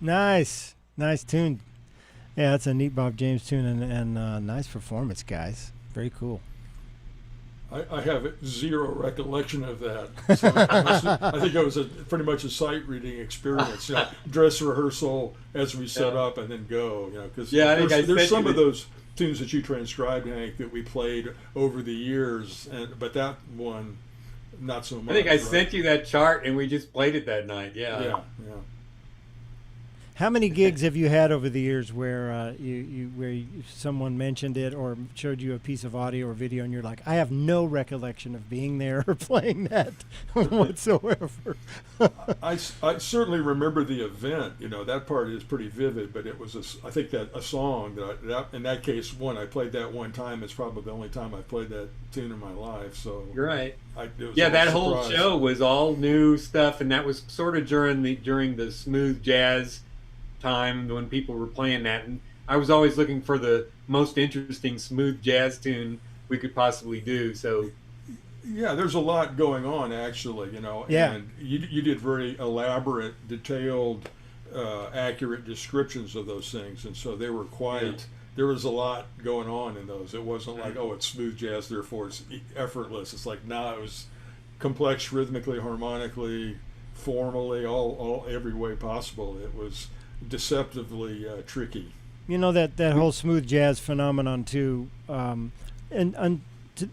Nice tune. Yeah, that's a neat Bob James tune, and nice performance, guys. Very cool. I have zero recollection of that. So I think it was pretty much a sight reading experience. Dress rehearsal as we set up and then go. Because there's some of those tunes that you transcribed, Hank, that we played over the years, but that one, not so much. I think I sent you that chart, and we just played it that night. Yeah. How many gigs have you had over the years where someone mentioned it or showed you a piece of audio or video and you're like, I have no recollection of being there or playing that whatsoever? I certainly remember the event. That part is pretty vivid, but it was I think that a song that in that case, I played that one time. It's probably the only time I've played that tune in my life. So you're right. That whole show was all new stuff, and that was sort of during the smooth jazz time when people were playing that, and I was always looking for the most interesting smooth jazz tune we could possibly do. So there's a lot going on actually, and you did very elaborate, detailed, accurate descriptions of those things, and so they were quite there was a lot going on in those. It wasn't like, it's smooth jazz, therefore it's effortless. It's like, it was complex rhythmically, harmonically, formally, all every way possible. It was deceptively tricky. That whole smooth jazz phenomenon too, and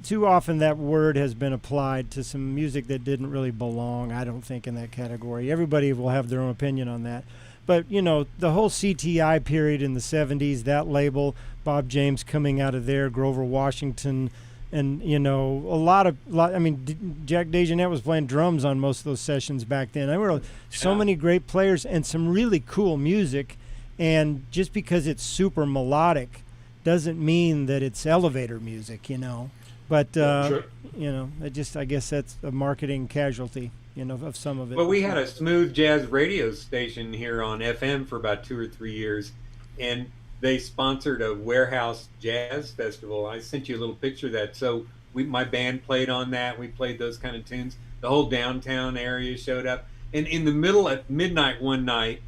too often that word has been applied to some music that didn't really belong, I don't think, in that category. Everybody will have their own opinion on that. But, the whole CTI period in the 70s, that label, Bob James coming out of there, Grover Washington, and, Jack DeJohnette was playing drums on most of those sessions back then. There were so many great players and some really cool music. And just because it's super melodic doesn't mean that it's elevator music, But, sure. I guess that's a marketing casualty, of some of it. Well, we had a smooth jazz radio station here on FM for about 2 or 3 years, and they sponsored a warehouse jazz festival. I sent you a little picture of that. So my band played on that. We played those kind of tunes. The whole downtown area showed up. And in the middle at midnight one night,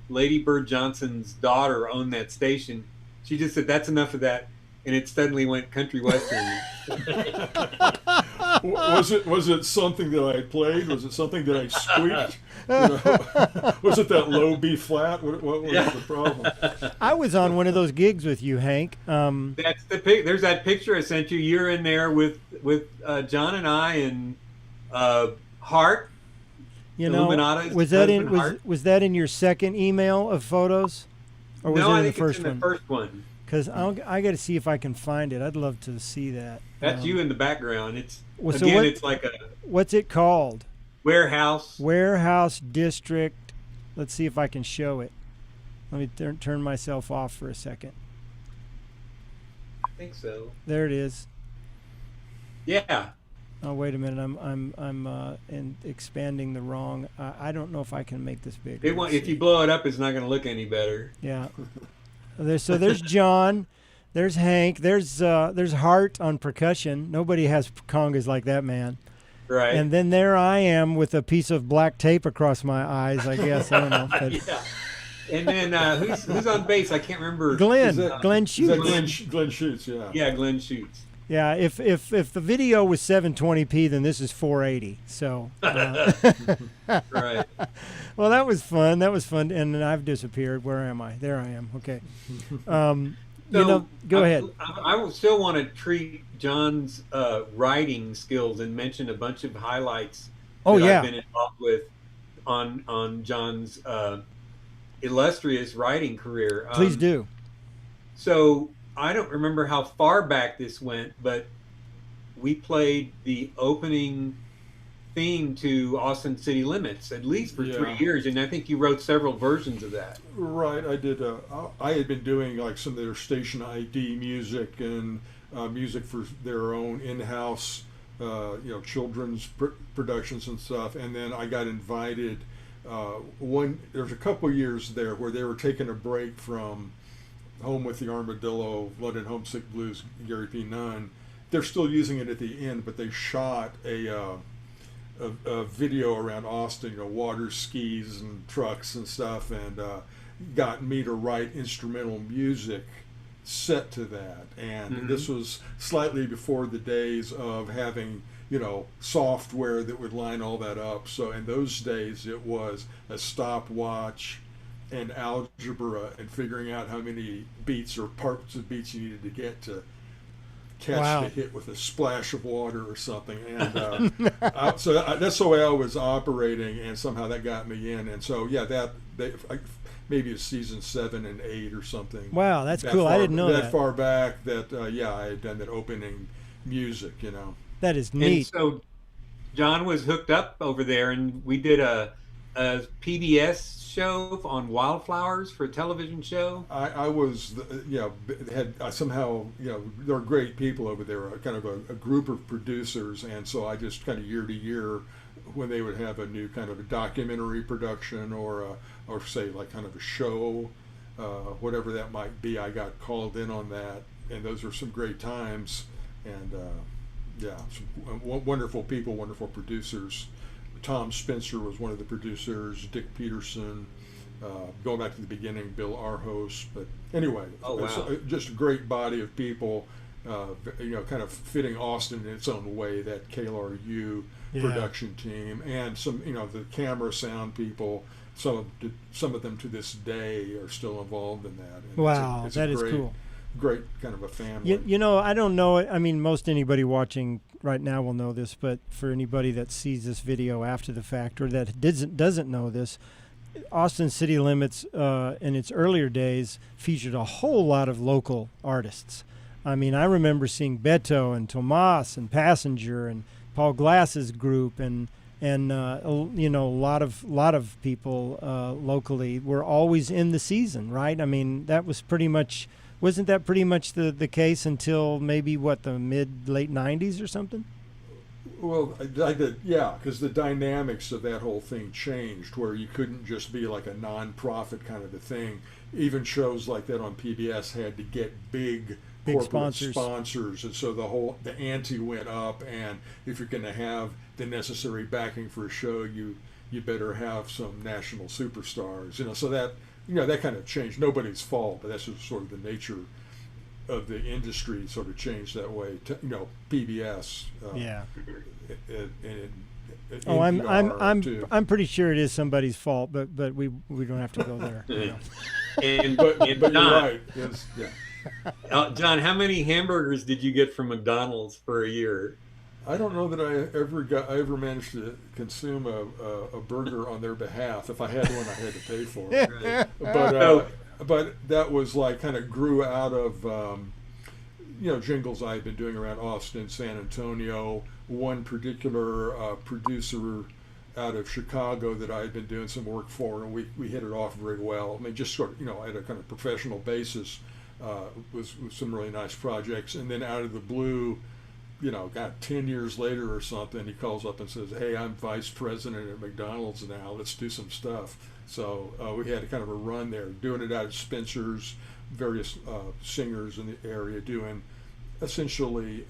Lady Bird Johnson's daughter owned that station. She just said, "That's enough of that." And it suddenly went country western. Was it something that I played? Was it something that I squeaked? Was it that low B flat? What was the problem? I was on one of those gigs with you, Hank. That's there's that picture I sent you. You're in there with John and I and Hart. Was that in your second email of photos, or was it in the first one? The first one. Because I got to see if I can find it. I'd love to see that. That's you in the background. It's it's like a. What's it called? Warehouse. Warehouse District. Let's see if I can show it. Let me turn myself off for a second. I think so. There it is. Yeah. Oh, wait a minute. I'm expanding the wrong. I don't know if I can make this bigger. If you blow it up, it's not going to look any better. Yeah. There's John, there's Hank, there's Hart on percussion. Nobody has congas like that man. Right. And then there I am with a piece of black tape across my eyes, I guess. I don't know. But yeah. And then who's on bass? I can't remember. Glenn Schutz. Glenn Schutz, yeah. Yeah, Glenn Schutz. Yeah, if the video was 720p, then this is 480. So. Right. Well, that was fun. And I've disappeared. Where am I? There I am. Okay. Go ahead. I will still want to treat John's writing skills and mention a bunch of highlights I've been involved with on John's illustrious writing career. Please do. So I don't remember how far back this went, but we played the opening theme to Austin City Limits at least for 3 years, and I think you wrote several versions of that. Right, I did. I had been doing like some of their station ID music and music for their own in-house, children's productions and stuff. And then I got invited. There's a couple years there where they were taking a break from Home with the Armadillo, London Homesick Blues, Gary P. Nunn. They're still using it at the end, but they shot a a video around Austin, water skis and trucks and stuff, and got me to write instrumental music set to that. And this was slightly before the days of having software that would line all that up. So in those days it was a stopwatch and algebra and figuring out how many beats or parts of beats you needed to get to catch the hit with a splash of water or something. And so that's the way I was operating, and somehow that got me in. And so maybe it's season 7 and 8 or something. Wow, that's cool. I didn't know that. That far back that I had done that opening music. That is neat. And so John was hooked up over there, and we did a PBS show on wildflowers for a television show. I was, somehow, there are great people over there, kind of a group of producers, and so I just kind of year to year, when they would have a new kind of a documentary production or say like kind of a show, whatever that might be, I got called in on that, and those were some great times, and some wonderful people, wonderful producers. Tom Spencer was one of the producers, Dick Peterson, going back to the beginning, Bill Arhos. But anyway, just a great body of people, kind of fitting Austin in its own way, that KLRU production team, and some, the camera sound people, some of them to this day are still involved in that. And that is cool. Great kind of a family. I don't know. I mean, most anybody watching right now will know this, but for anybody that sees this video after the fact or that doesn't know this, Austin City Limits in its earlier days featured a whole lot of local artists. I mean, I remember seeing Beto and Tomas and Passenger and Paul Glass's group and a lot of people locally were always in the season, right? I mean, that was pretty much. Wasn't that pretty much the case until maybe the late 90s or something? Well, because the dynamics of that whole thing changed, where you couldn't just be like a non-profit kind of a thing. Even shows like that on PBS had to get big corporate sponsors, and so the ante went up. And if you're going to have the necessary backing for a show, you better have some national superstars. So that. That kind of changed. Nobody's fault, but that's just sort of the nature of the industry. Sort of changed that way. PBS. I'm pretty sure it is somebody's fault, but we don't have to go there. But you're right. Yes, John, how many hamburgers did you get from McDonald's for a year? I don't know that I ever managed to consume a burger on their behalf. If I had one, I had to pay for it. Right. But that was like kind of grew out of jingles I had been doing around Austin, San Antonio. One particular producer out of Chicago that I had been doing some work for, and we hit it off very well. I mean, just sort of at a kind of professional basis, was some really nice projects, and then out of the blue. 10 years later or something, he calls up and says, "Hey, I'm vice president at McDonald's now. Let's do some stuff." So we had kind of a run there, doing it out at Spencer's, various singers in the area doing essentially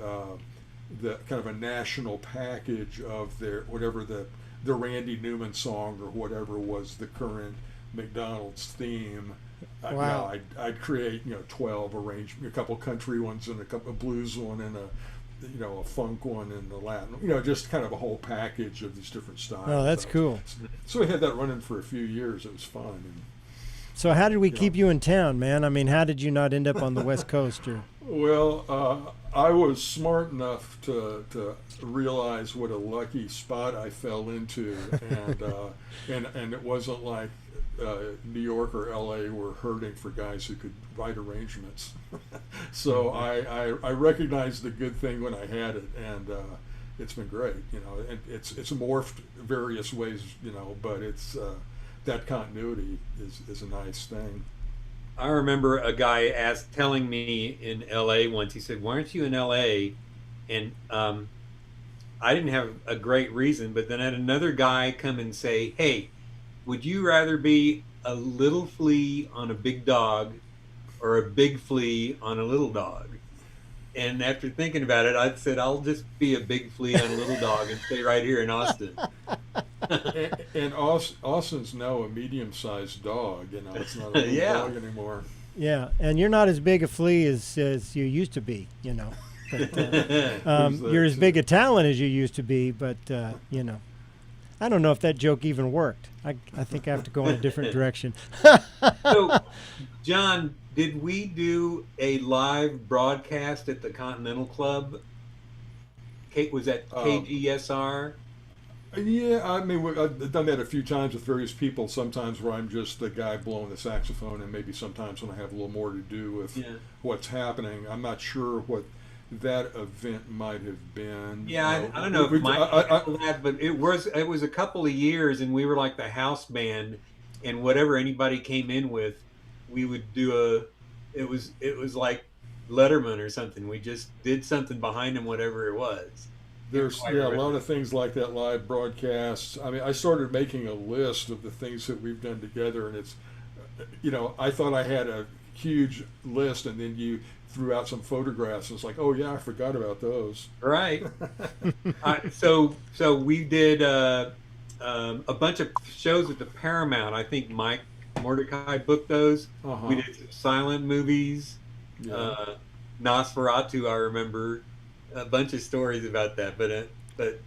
the kind of a national package of whatever the Randy Newman song or whatever was the current McDonald's theme. Wow. I'd create 12 arrangements, a couple country ones and a couple blues one and a funk one and the Latin, just kind of a whole package of these different styles. Oh, that's cool. So we had that running for a few years. It was fun. And, so how did we keep you in town, man? I mean, how did you not end up on the West Coast? Well, I was smart enough to realize what a lucky spot I fell into, and it wasn't like New York or LA were hurting for guys who could write arrangements. So I recognized the good thing when I had it, and it's been great, and it's morphed various ways, but it's that continuity is a nice thing. I remember a guy telling me in LA once, he said, "Why aren't you in LA?" And I didn't have a great reason, but then I had another guy come and say, "Hey, would you rather be a little flea on a big dog or a big flea on a little dog?" And after thinking about it, I said, I'll just be a big flea on a little dog and stay right here in Austin. And Austin's now a medium-sized dog. You know, it's not a little dog anymore. Yeah, and you're not as big a flea as you used to be, you know. But, you're as big a talent as you used to be, but, you know. I don't know if that joke even worked. I think I have to go in a different direction. So, John, did we do a live broadcast at the Continental Club? Was that KGSR? Yeah, I mean, I've done that a few times with various people. Sometimes where I'm just the guy blowing the saxophone, and maybe sometimes when I have a little more to do with what's happening. I'm not sure what that event might have been. Yeah, I don't know if Mike but it was a couple of years, and we were like the house band, and whatever anybody came in with, we would do it was like Letterman or something. We just did something behind him, whatever it was. There's a lot of things like that, live broadcasts. I mean, I started making a list of the things that we've done together, and it's, you know, I thought I had a huge list, and then you threw out some photographs. It's like, oh yeah, I forgot about those. Right. So we did a bunch of shows at the Paramount. I think Mike Mordecai booked those. We did some silent movies. Nosferatu, I remember. A bunch of stories about that, but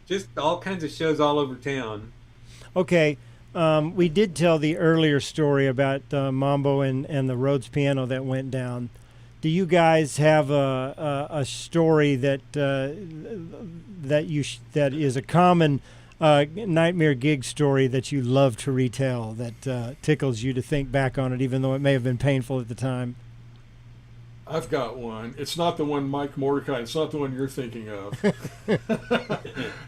just all kinds of shows all over town. Okay, we did tell the earlier story about Mambo and the Rhodes piano that went down. Do you guys have a story that is a common nightmare gig story that you love to retell, that tickles you to think back on it, even though it may have been painful at the time? I've got one. It's not the one Mike Mordecai. It's not the one you're thinking of.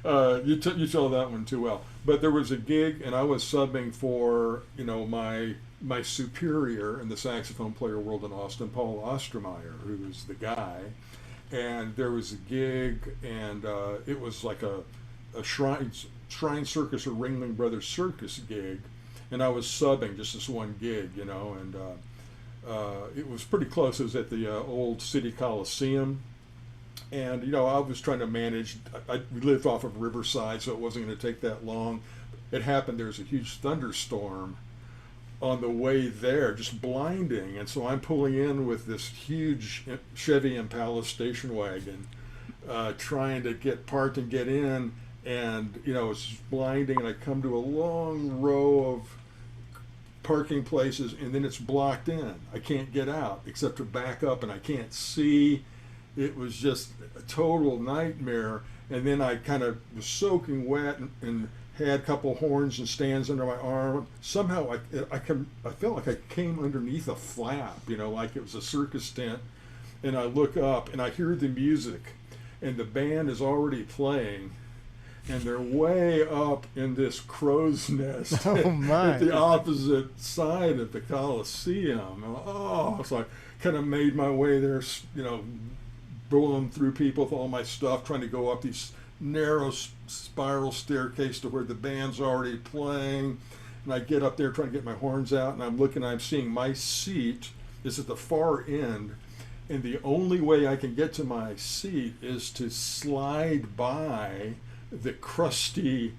You tell that one too well. But there was a gig, and I was subbing for, you know, my superior in the saxophone player world in Austin, Paul Ostermeyer, who was the guy. And there was a gig, and it was like a Shrine Circus or Ringling Brothers Circus gig, and I was subbing just this one gig, you know, and it was pretty close. It was at the old City Coliseum, and you know, I was trying to manage. We lived off of Riverside, so it wasn't going to take that long. It happened. There was a huge thunderstorm on the way there, just blinding, and so I'm pulling in with this huge Chevy Impala station wagon, trying to get parked and get in, and you know, it's blinding, and I come to a long row of parking places, and then it's blocked in. I can't get out except to back up, and I can't see. It was just a total nightmare. And then I kind of was soaking wet and had a couple horns and stands under my arm. Somehow I felt like I came underneath a flap, you know, like it was a circus tent. And I look up and I hear the music, and the band is already playing. And they're way up in this crow's nest at the opposite side of the Coliseum. It's like, kind of made my way there, you know, blowing through people with all my stuff, trying to go up these narrow spiral staircase to where the band's already playing. And I get up there trying to get my horns out, and I'm seeing my seat is at the far end. And the only way I can get to my seat is to slide by the crusty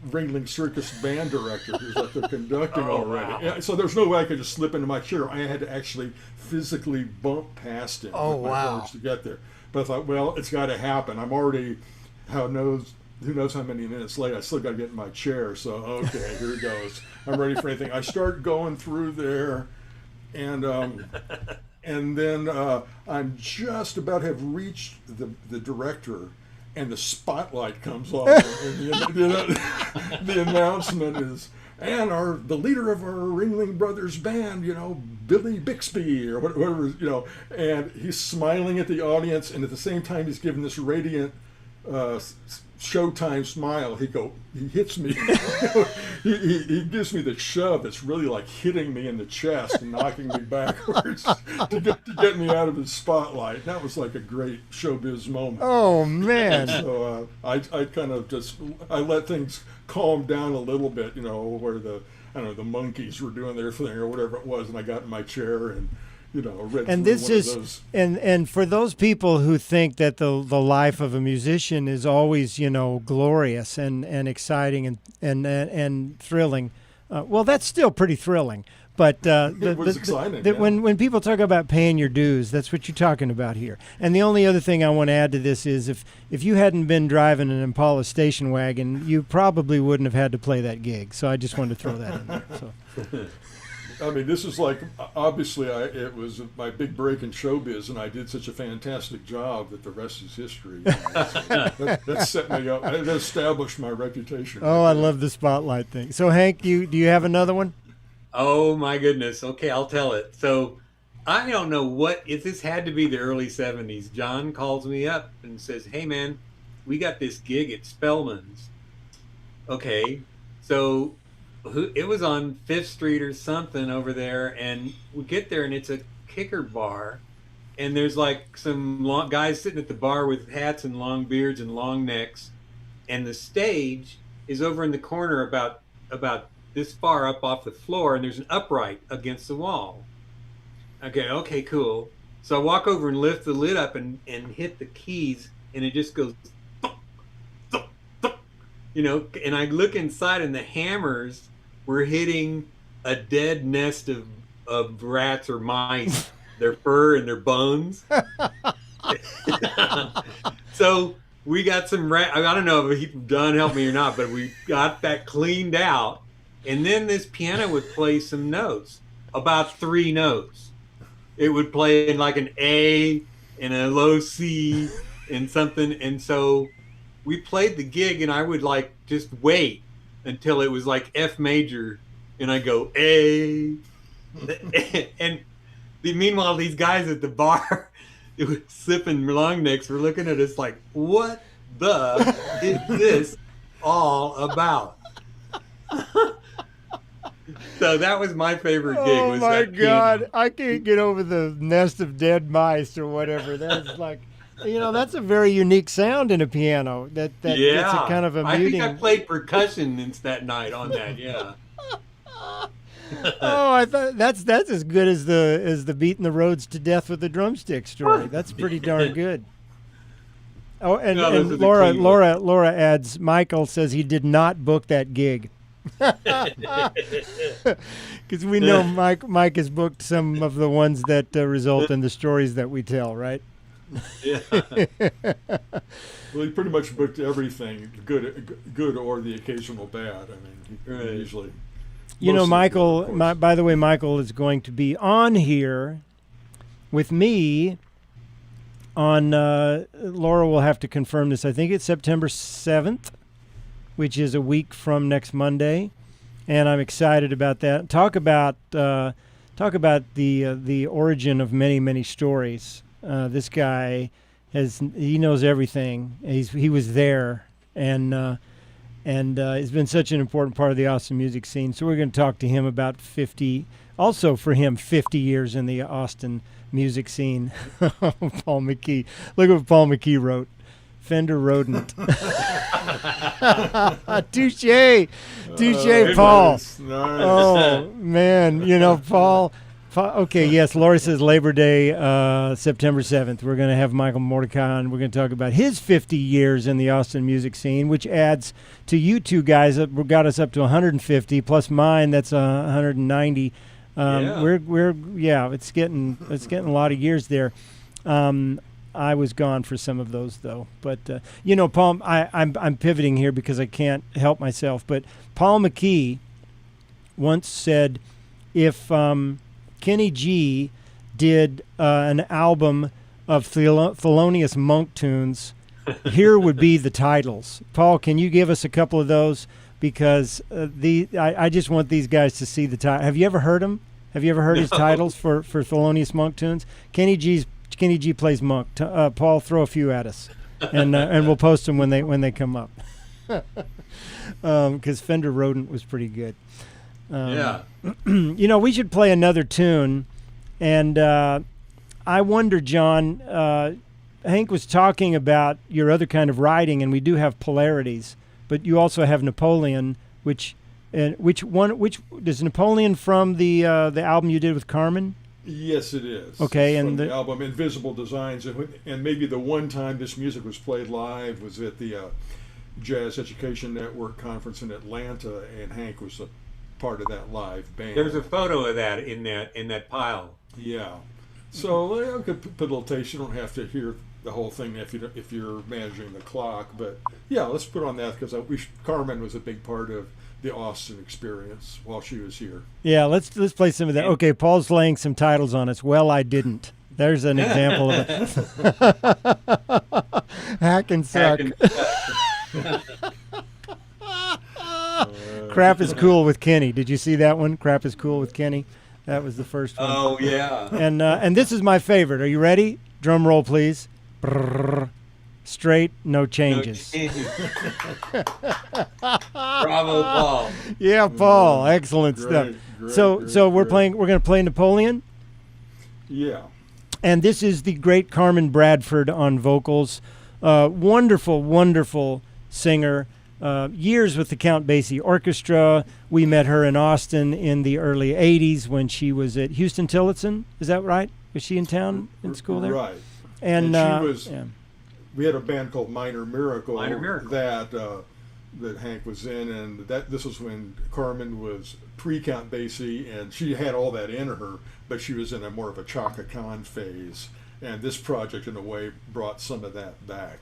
Ringling Circus band director who's up there conducting already. Wow. Yeah, so there's no way I could just slip into my chair. I had to actually physically bump past him with my horns to get there. But I thought, well, it's got to happen. I'm already, who knows how many minutes late. I still got to get in my chair. So, okay, here it goes. I'm ready for anything. I start going through there, and then I'm just about to have reached the director, and the spotlight comes off, and the announcement is, and the leader of our Ringling Brothers band, you know, Billy Bixby or whatever, you know, and he's smiling at the audience, and at the same time he's giving this radiant Showtime smile. He hits me. he gives me the shove that's really like hitting me in the chest and knocking me backwards to get me out of his spotlight. And that was like a great showbiz moment. Oh man! So I kind of I let things calm down a little bit, you know, where the monkeys were doing their thing or whatever it was, and I got in my chair and read and through this one is of those. and for those people who think that the life of a musician is always glorious and exciting and thrilling, well, that's still pretty thrilling. But It was exciting. when people talk about paying your dues, that's what you're talking about here. And the only other thing I want to add to this is if you hadn't been driving an Impala station wagon, you probably wouldn't have had to play that gig. So I just wanted to throw that in there. So. I mean, this is like, obviously, it was my big break in showbiz, and I did such a fantastic job that the rest is history. That set me up. That established my reputation. Oh, I love the spotlight thing. So, Hank, do you have another one? Oh my goodness. Okay, I'll tell it. So I don't know if this had to be the early 70s. John calls me up and says, "Hey man, we got this gig at Spellman's." Okay. So it was on 5th Street or something over there, and we get there and it's a kicker bar, and there's like some guys sitting at the bar with hats and long beards and long necks, and the stage is over in the corner about this far up off the floor, and there's an upright against the wall. Okay, cool. So I walk over and lift the lid up and hit the keys, and it just goes thump, thump, thump, and I look inside, and the hammers were hitting a dead nest of rats or mice, their fur and their bones. So we got some I don't know if Don helped me or not, but we got that cleaned out. And then this piano would play some notes, about 3 notes. It would play in like an A and a low C and something. And so we played the gig, and I would like just wait until it was like F major, and I go A. And meanwhile, these guys at the bar sipping long necks were looking at us like, what the is this all about? So that was my favorite gig. Oh my God, I can't get over the nest of dead mice or whatever. That's like, that's a very unique sound in a piano. That's a kind of a muting. I think I played percussion that night on that. Yeah. Oh, I thought that's as good as the beating the roads to death with the drumstick story. That's pretty darn good. Oh, and Laura adds, Michael says he did not book that gig. Because we know Mike has booked some of the ones that result in the stories that we tell, right? Yeah. Well, he pretty much booked everything, good or the occasional bad. I mean, he usually. Michael. By the way, Michael is going to be on here with me on. Laura will have to confirm this. I think it's September 7th. Which is a week from next Monday, and I'm excited about that. Talk about the origin of many stories. This guy he knows everything. He was there, and has been such an important part of the Austin music scene. So we're going to talk to him about 50 years in the Austin music scene. Paul McKee. Look at what Paul McKee wrote. Fender Rodent. Touche, Paul. Nice. Oh man, Paul. Okay, yes. Laura says Labor Day, September 7th. We're going to have Michael Mordecai on. We're going to talk about his 50 years in the Austin music scene, which adds to you two guys that got us up to 150 plus mine. That's 190. It's getting a lot of years there. I was gone for some of those, though. But, Paul, I'm pivoting here because I can't help myself. But Paul McKee once said if Kenny G did an album of Thelonious Monk tunes, here would be the titles. Paul, can you give us a couple of those? Because I just want these guys to see the title. Have you ever heard them? Have you ever heard his titles for Thelonious Monk tunes? Kenny G plays Monk. Paul, throw a few at us, and we'll post them when they come up. Because Fender Rodent was pretty good. We should play another tune, and I wonder, John. Hank was talking about your other kind of writing, and we do have polarities, but you also have Napoleon, which does Napoleon from the album you did with Carmen? Yes, it is. Okay, It's and from the album Invisible Designs, and maybe the one time this music was played live was at the Jazz Education Network conference in Atlanta, and Hank was a part of that live band. There's a photo of that in that pile. Yeah. So I could put a little taste. You don't have to hear the whole thing if you're managing the clock, but yeah, let's put on that because Carmen was a big part of the Austin experience while she was here. Yeah, let's play some of that. Okay, Paul's laying some titles on us. Well, I didn't. There's an example of it. Hack and suck. Crap is cool with Kenny. Did you see that one? Crap is cool with Kenny. That was the first one. Oh yeah. And this is my favorite. Are you ready? Drum roll, please. Brrr. Straight, no changes. No changes. Bravo, Paul. Yeah, Paul. Excellent stuff. So we're going to play Napoleon. Yeah. And this is the great Carmen Bradford on vocals. Wonderful, wonderful singer. Years with the Count Basie Orchestra. We met her in Austin in the early 80s when she was at Houston Tillotson. Is that right? Was she in town in school there? Right. And she was. Yeah. We had a band called Minor Miracle, that Hank was in, and this was when Carmen was pre-Count Basie, and she had all that in her, but she was in a more of a Chaka Khan phase, and this project in a way brought some of that back.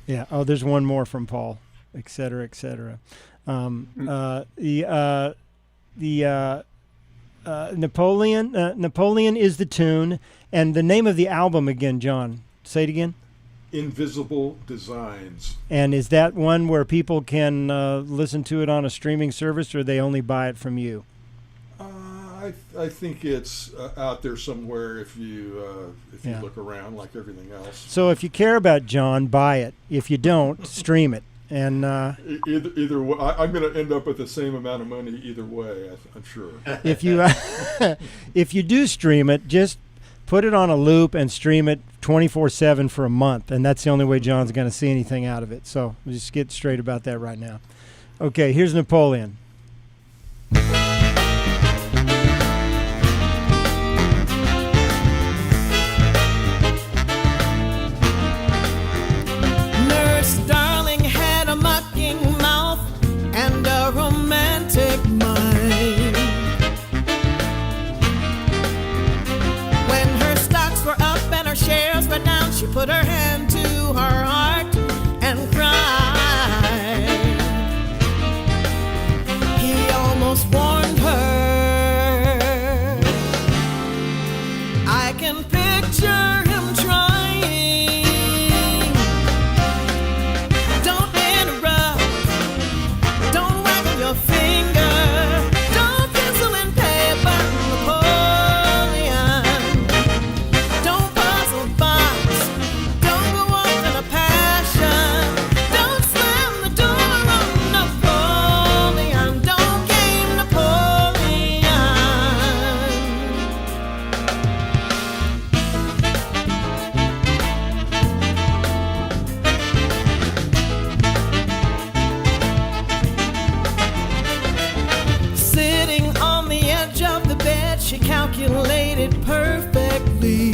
Yeah. Oh, there's one more from Paul, et cetera, et cetera. Napoleon is the tune, and the name of the album again, John. Say it again. Invisible Designs. And is that one where people can listen to it on a streaming service, or they only buy it from you? I think it's out there somewhere if you look around, like everything else. So if you care about John, buy it. If you don't, stream it. And either way, I'm going to end up with the same amount of money either way. I'm sure. If you do stream it, just put it on a loop and stream it 24/7 for a month, and that's the only way John's going to see anything out of it. So we'll just get straight about that right now. Okay, here's Napoleon. Nurse Darling had a mocking mouth and a romantic mind. When her stocks were up and her shares were down, she put her hand to her heart and cried. He almost warned her. I can picture him trying. Don't interrupt. Don't waggle your finger. Don't pencil in paper, Napoleon. Don't puzzle box. Don't go off in a passion. Don't slam the door on Napoleon. Don't game Napoleon. Sitting on the edge of the bed, she calculated perfectly.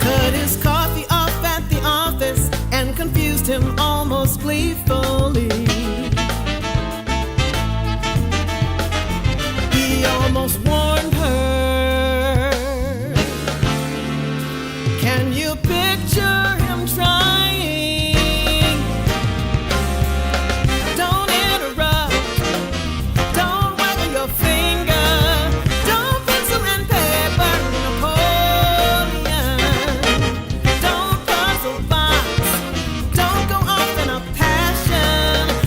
Cut his coffee off at the office and confused him almost gleefully. He almost warned her. Can you picture him trying? Don't interrupt. Don't waggle your finger. Don't pencil and paper, Napoleon. Don't puzzle box. Don't go off in a passion.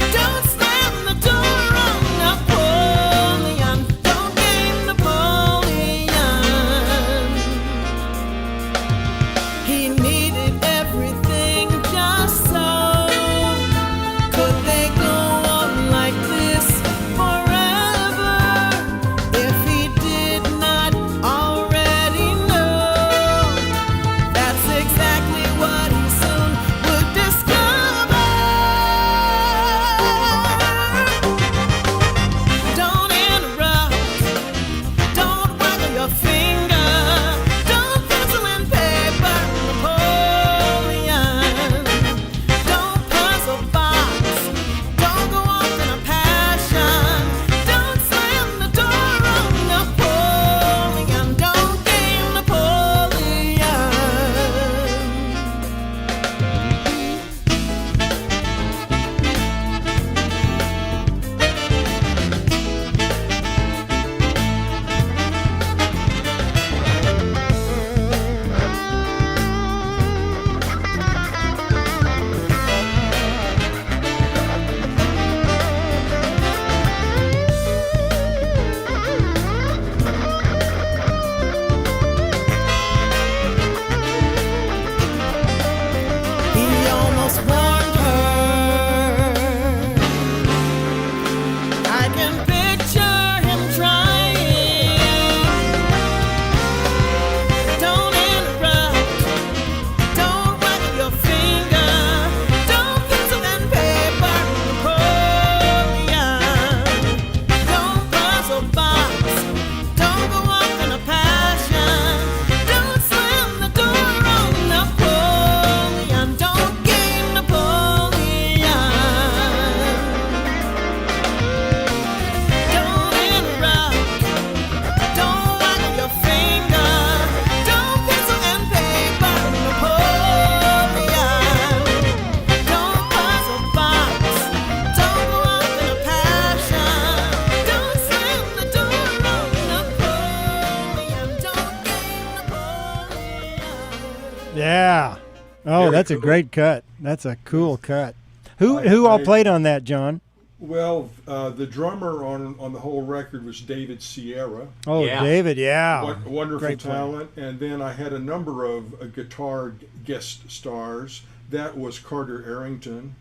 that's cool. a great cut. That's a cool cut. Who all played on that, John? Well, the drummer on the whole record was David Sierra. Oh, Yeah. David, yeah. Wonderful Great player. talent. And then I had a number of guitar guest stars. That was Carter Arrington.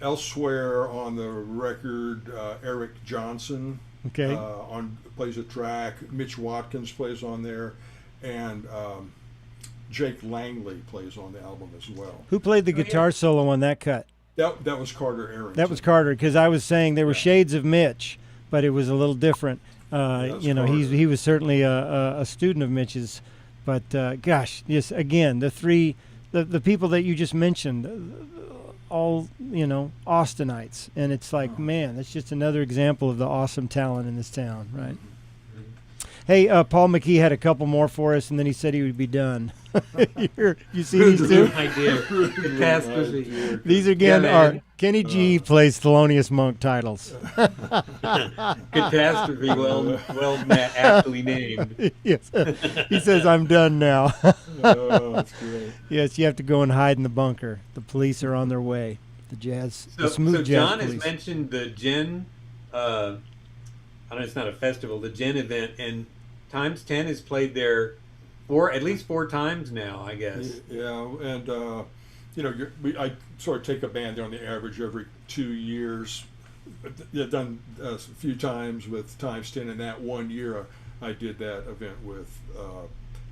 Elsewhere on the record, Eric Johnson Okay. plays a track. Mitch Watkins plays on there. And Jake Langley plays on the album as well. Who played the guitar solo on that cut? That was Carter Arrington. That was Carter, because I was saying there were shades of Mitch, but it was a little different. That's You know, Carter. he was certainly a student of Mitch's, but gosh, yes, again, the people that you just mentioned, all, you know, Austinites, and it's like, man, that's just another example of the awesome talent in this town, right? Hey, Paul McKee had a couple more for us, and then he said he would be done. You see these two? Good idea. Catastrophe. These again Yeah, man. are Kenny G plays Thelonious Monk titles. Catastrophe. Well, aptly named. Yes, he says I'm done now. Oh, that's great. Yes, you have to go and hide in the bunker. The police are on their way. The smooth So jazz John police. has mentioned the Gin. I know it's not a festival. The Gin event, and Times 10 has played there at least four times now, I guess. Yeah, and you know, I sort of take a band there on the average every 2 years. I've done a few times with Times 10, and that 1 year I did that event with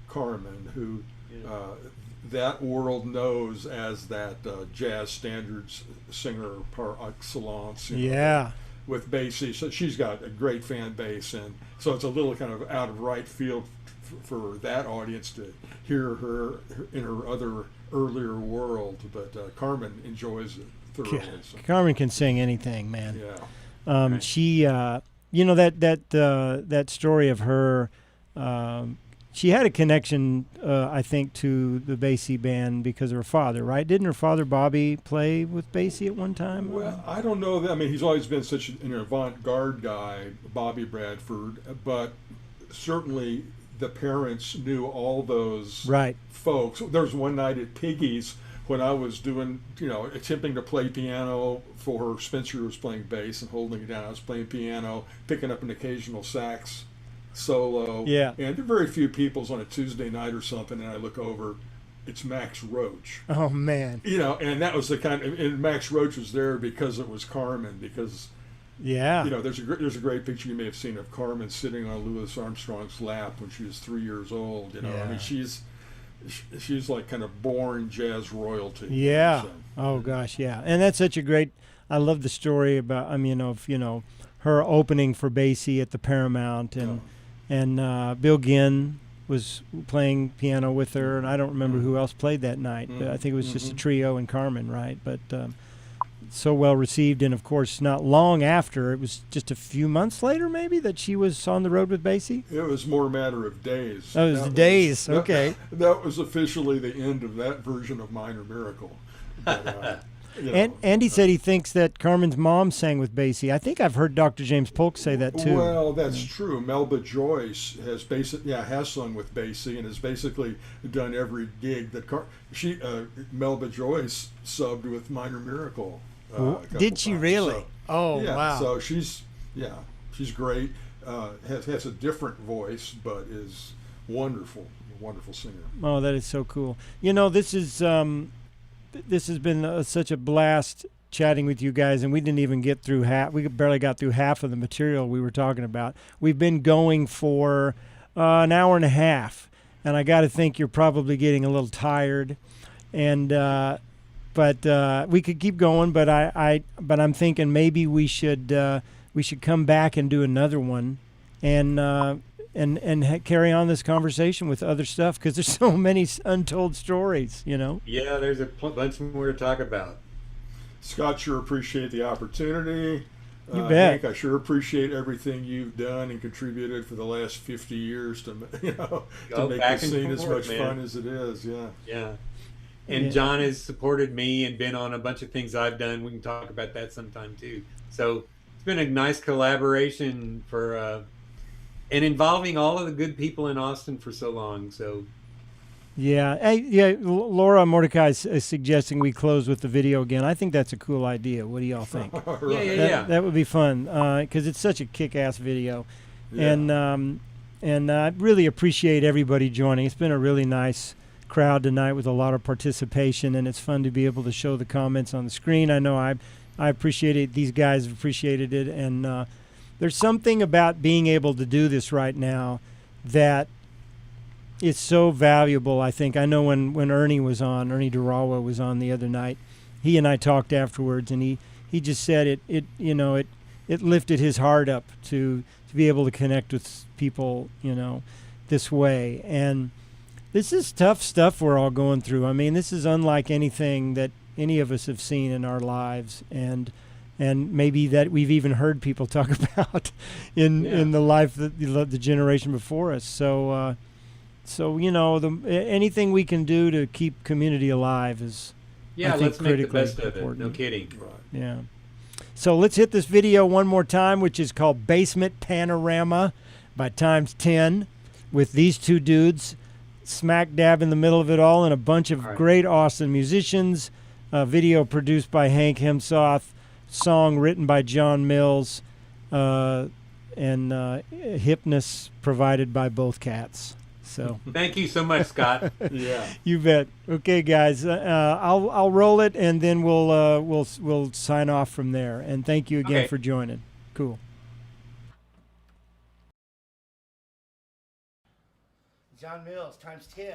Carmen, who that world knows as that jazz standards singer par excellence. You know, Yeah. with Basie, so she's got a great fan base, and so it's a little kind of out of right field for that audience to hear her in her other earlier world, but Carmen enjoys it thoroughly. So, Carmen can sing anything, man. yeah, Right. She, you know, that story of her. She had a connection, I think, to the Basie band because of her father, right? Didn't her father Bobby play with Basie at one time? well, I don't know that. I mean, he's always been such an avant-garde guy, Bobby Bradford, but certainly the parents knew all those Right. folks. There was one night at Piggy's when I was doing, you know, attempting to play piano for her. Spencer was playing bass and holding it down. I was playing piano, picking up an occasional sax solo. Yeah. And there are very few people's on a Tuesday night or something, and I look over, it's Max Roach. Oh man. You know, and that was the kind of, and Max Roach was there because it was Carmen, because Yeah. you know, there's a great picture you may have seen of Carmen sitting on Louis Armstrong's lap when she was 3 years old. You know, Yeah. I mean, she's like kind of born jazz royalty. Yeah. So, Oh gosh, yeah. And that's such a great. I love the story about. I mean, of her opening for Basie at the Paramount, and Bill Ginn was playing piano with her, and I don't remember who else played that night. I think it was just a trio and Carmen, right? But so well received, and of course, not long after, it was just a few months later, maybe, that she was on the road with Basie. it was more a matter of days. Oh, it was That the days. that- Okay. That was officially the end of that version of Minor Miracle. But, you know, And Andy said he thinks that Carmen's mom sang with Basie. I think I've heard Dr. James Polk say that too. Well, that's true. Melba Joyce has sung with Basie and has basically done every gig that Melba Joyce subbed with Minor Miracle. A couple Did she times. really? So, Oh, yeah, wow. So she's great. Has a different voice, but is wonderful, a wonderful singer. Oh, that is so cool. You know, this has been such a blast chatting with you guys, and we didn't even get through half. We barely got through half of the material we were talking about. We've been going for an hour and a half, and I got to think you're probably getting a little tired. And but we could keep going. But I'm thinking maybe we should come back and do another one, and carry on this conversation with other stuff, because there's so many untold stories, you know. Yeah, there's a bunch more to talk about. Scott, sure appreciate the opportunity. You bet. Hank, I sure appreciate everything you've done and contributed for the last 50 years to Go make back the and scene as forth, much man. fun as it is. Yeah. Yeah. And Yeah. John has supported me and been on a bunch of things I've done. We can talk about that sometime too. So it's been a nice collaboration and involving all of the good people in Austin for so long. So Yeah. Hey, yeah. Laura Mordecai is suggesting we close with the video again. I think that's a cool idea. What do y'all think? Yeah. That would be fun because it's such a kick-ass video, Yeah. and I really appreciate everybody joining. It's been a really nice crowd tonight with a lot of participation, and it's fun to be able to show the comments on the screen. I know I appreciate it. These guys have appreciated it, and there's something about being able to do this right now that is so valuable. I think I know when Ernie Durawa was on the other night, he and I talked afterwards, and he just said it lifted his heart up to be able to connect with people, this way. And this is tough stuff we're all going through. I mean, this is unlike anything that any of us have seen in our lives, and maybe that we've even heard people talk about in the life that the generation before us. So anything we can do to keep community alive is, I think, let's make the critically best of it. important. No kidding. Right. Yeah. So let's hit this video one more time, which is called Basement Panorama by Times 10, with these two dudes smack dab in the middle of it all, and a bunch of great, awesome musicians. Video produced by Hank Hehmsoth, song written by John Mills, and hypnosis provided by both cats. So Thank you so much, Scott. Yeah. you bet. Okay, guys, I'll roll it, and then we'll sign off from there. And thank you again for joining. Cool. John Mills, Times 10.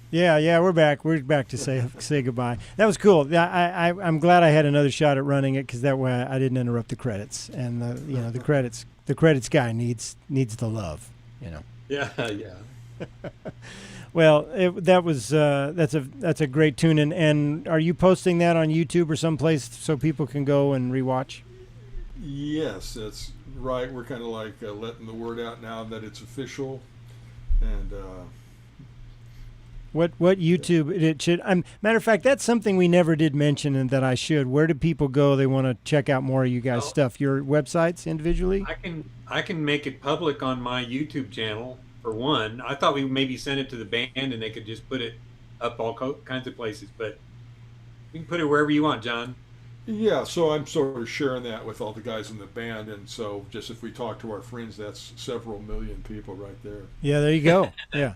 Yeah, we're back. We're back to say goodbye. That was cool. I'm glad I had another shot at running it because that way I didn't interrupt the credits. And the credits guy needs the love. Yeah. Well, that's a great tune. And are you posting that on YouTube or someplace so people can go and rewatch? Yes, that's right. We're kind of like letting the word out now that it's official, and. What YouTube it should? Matter of fact, that's something we never did mention, and that I should. Where do people go? They want to check out more of you guys' stuff. Your websites individually. I can make it public on my YouTube channel for one. I thought we maybe send it to the band and they could just put it up all kinds of places, but you can put it wherever you want, John. Yeah, so I'm sort of sharing that with all the guys in the band, and so just if we talk to our friends, that's several million people right there. Yeah, there you go. Yeah.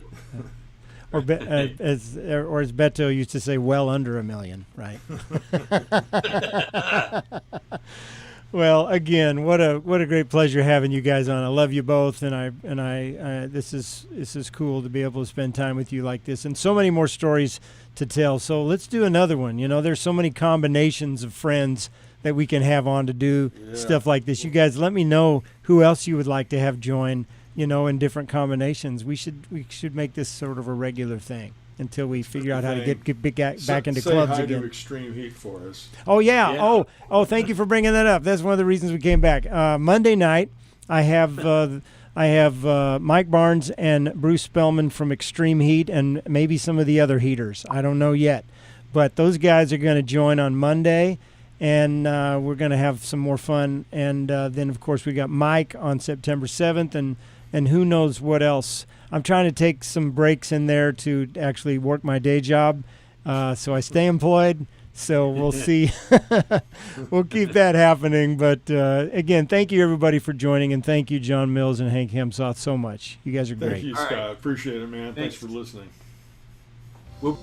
Or as Beto used to say, well under a million, right? Well, again, what a great pleasure having you guys on. I love you both, and I this is cool to be able to spend time with you like this, and so many more stories to tell. So let's do another one. There's so many combinations of friends that we can have on to do stuff like this. You guys, let me know who else you would like to have join. In different combinations. We should make this sort of a regular thing until we figure out how to get back into clubs again. Say hi again. to Extreme Heat for us. Oh yeah. Oh, thank you for bringing that up. That's one of the reasons we came back. Monday night, I have Mike Barnes and Bruce Spellman from Extreme Heat, and maybe some of the other Heaters. I don't know yet, but those guys are going to join on Monday. And we're going to have some more fun. And then, of course, we got Mike on September 7th, and who knows what else. I'm trying to take some breaks in there to actually work my day job, so I stay employed. So we'll see. We'll keep that happening. But, again, thank you, everybody, for joining, and thank you, John Mills and Hank Hehmsoth, so much. You guys are great. Thank you, Scott. Right. Appreciate it, man. Thanks for listening. Well,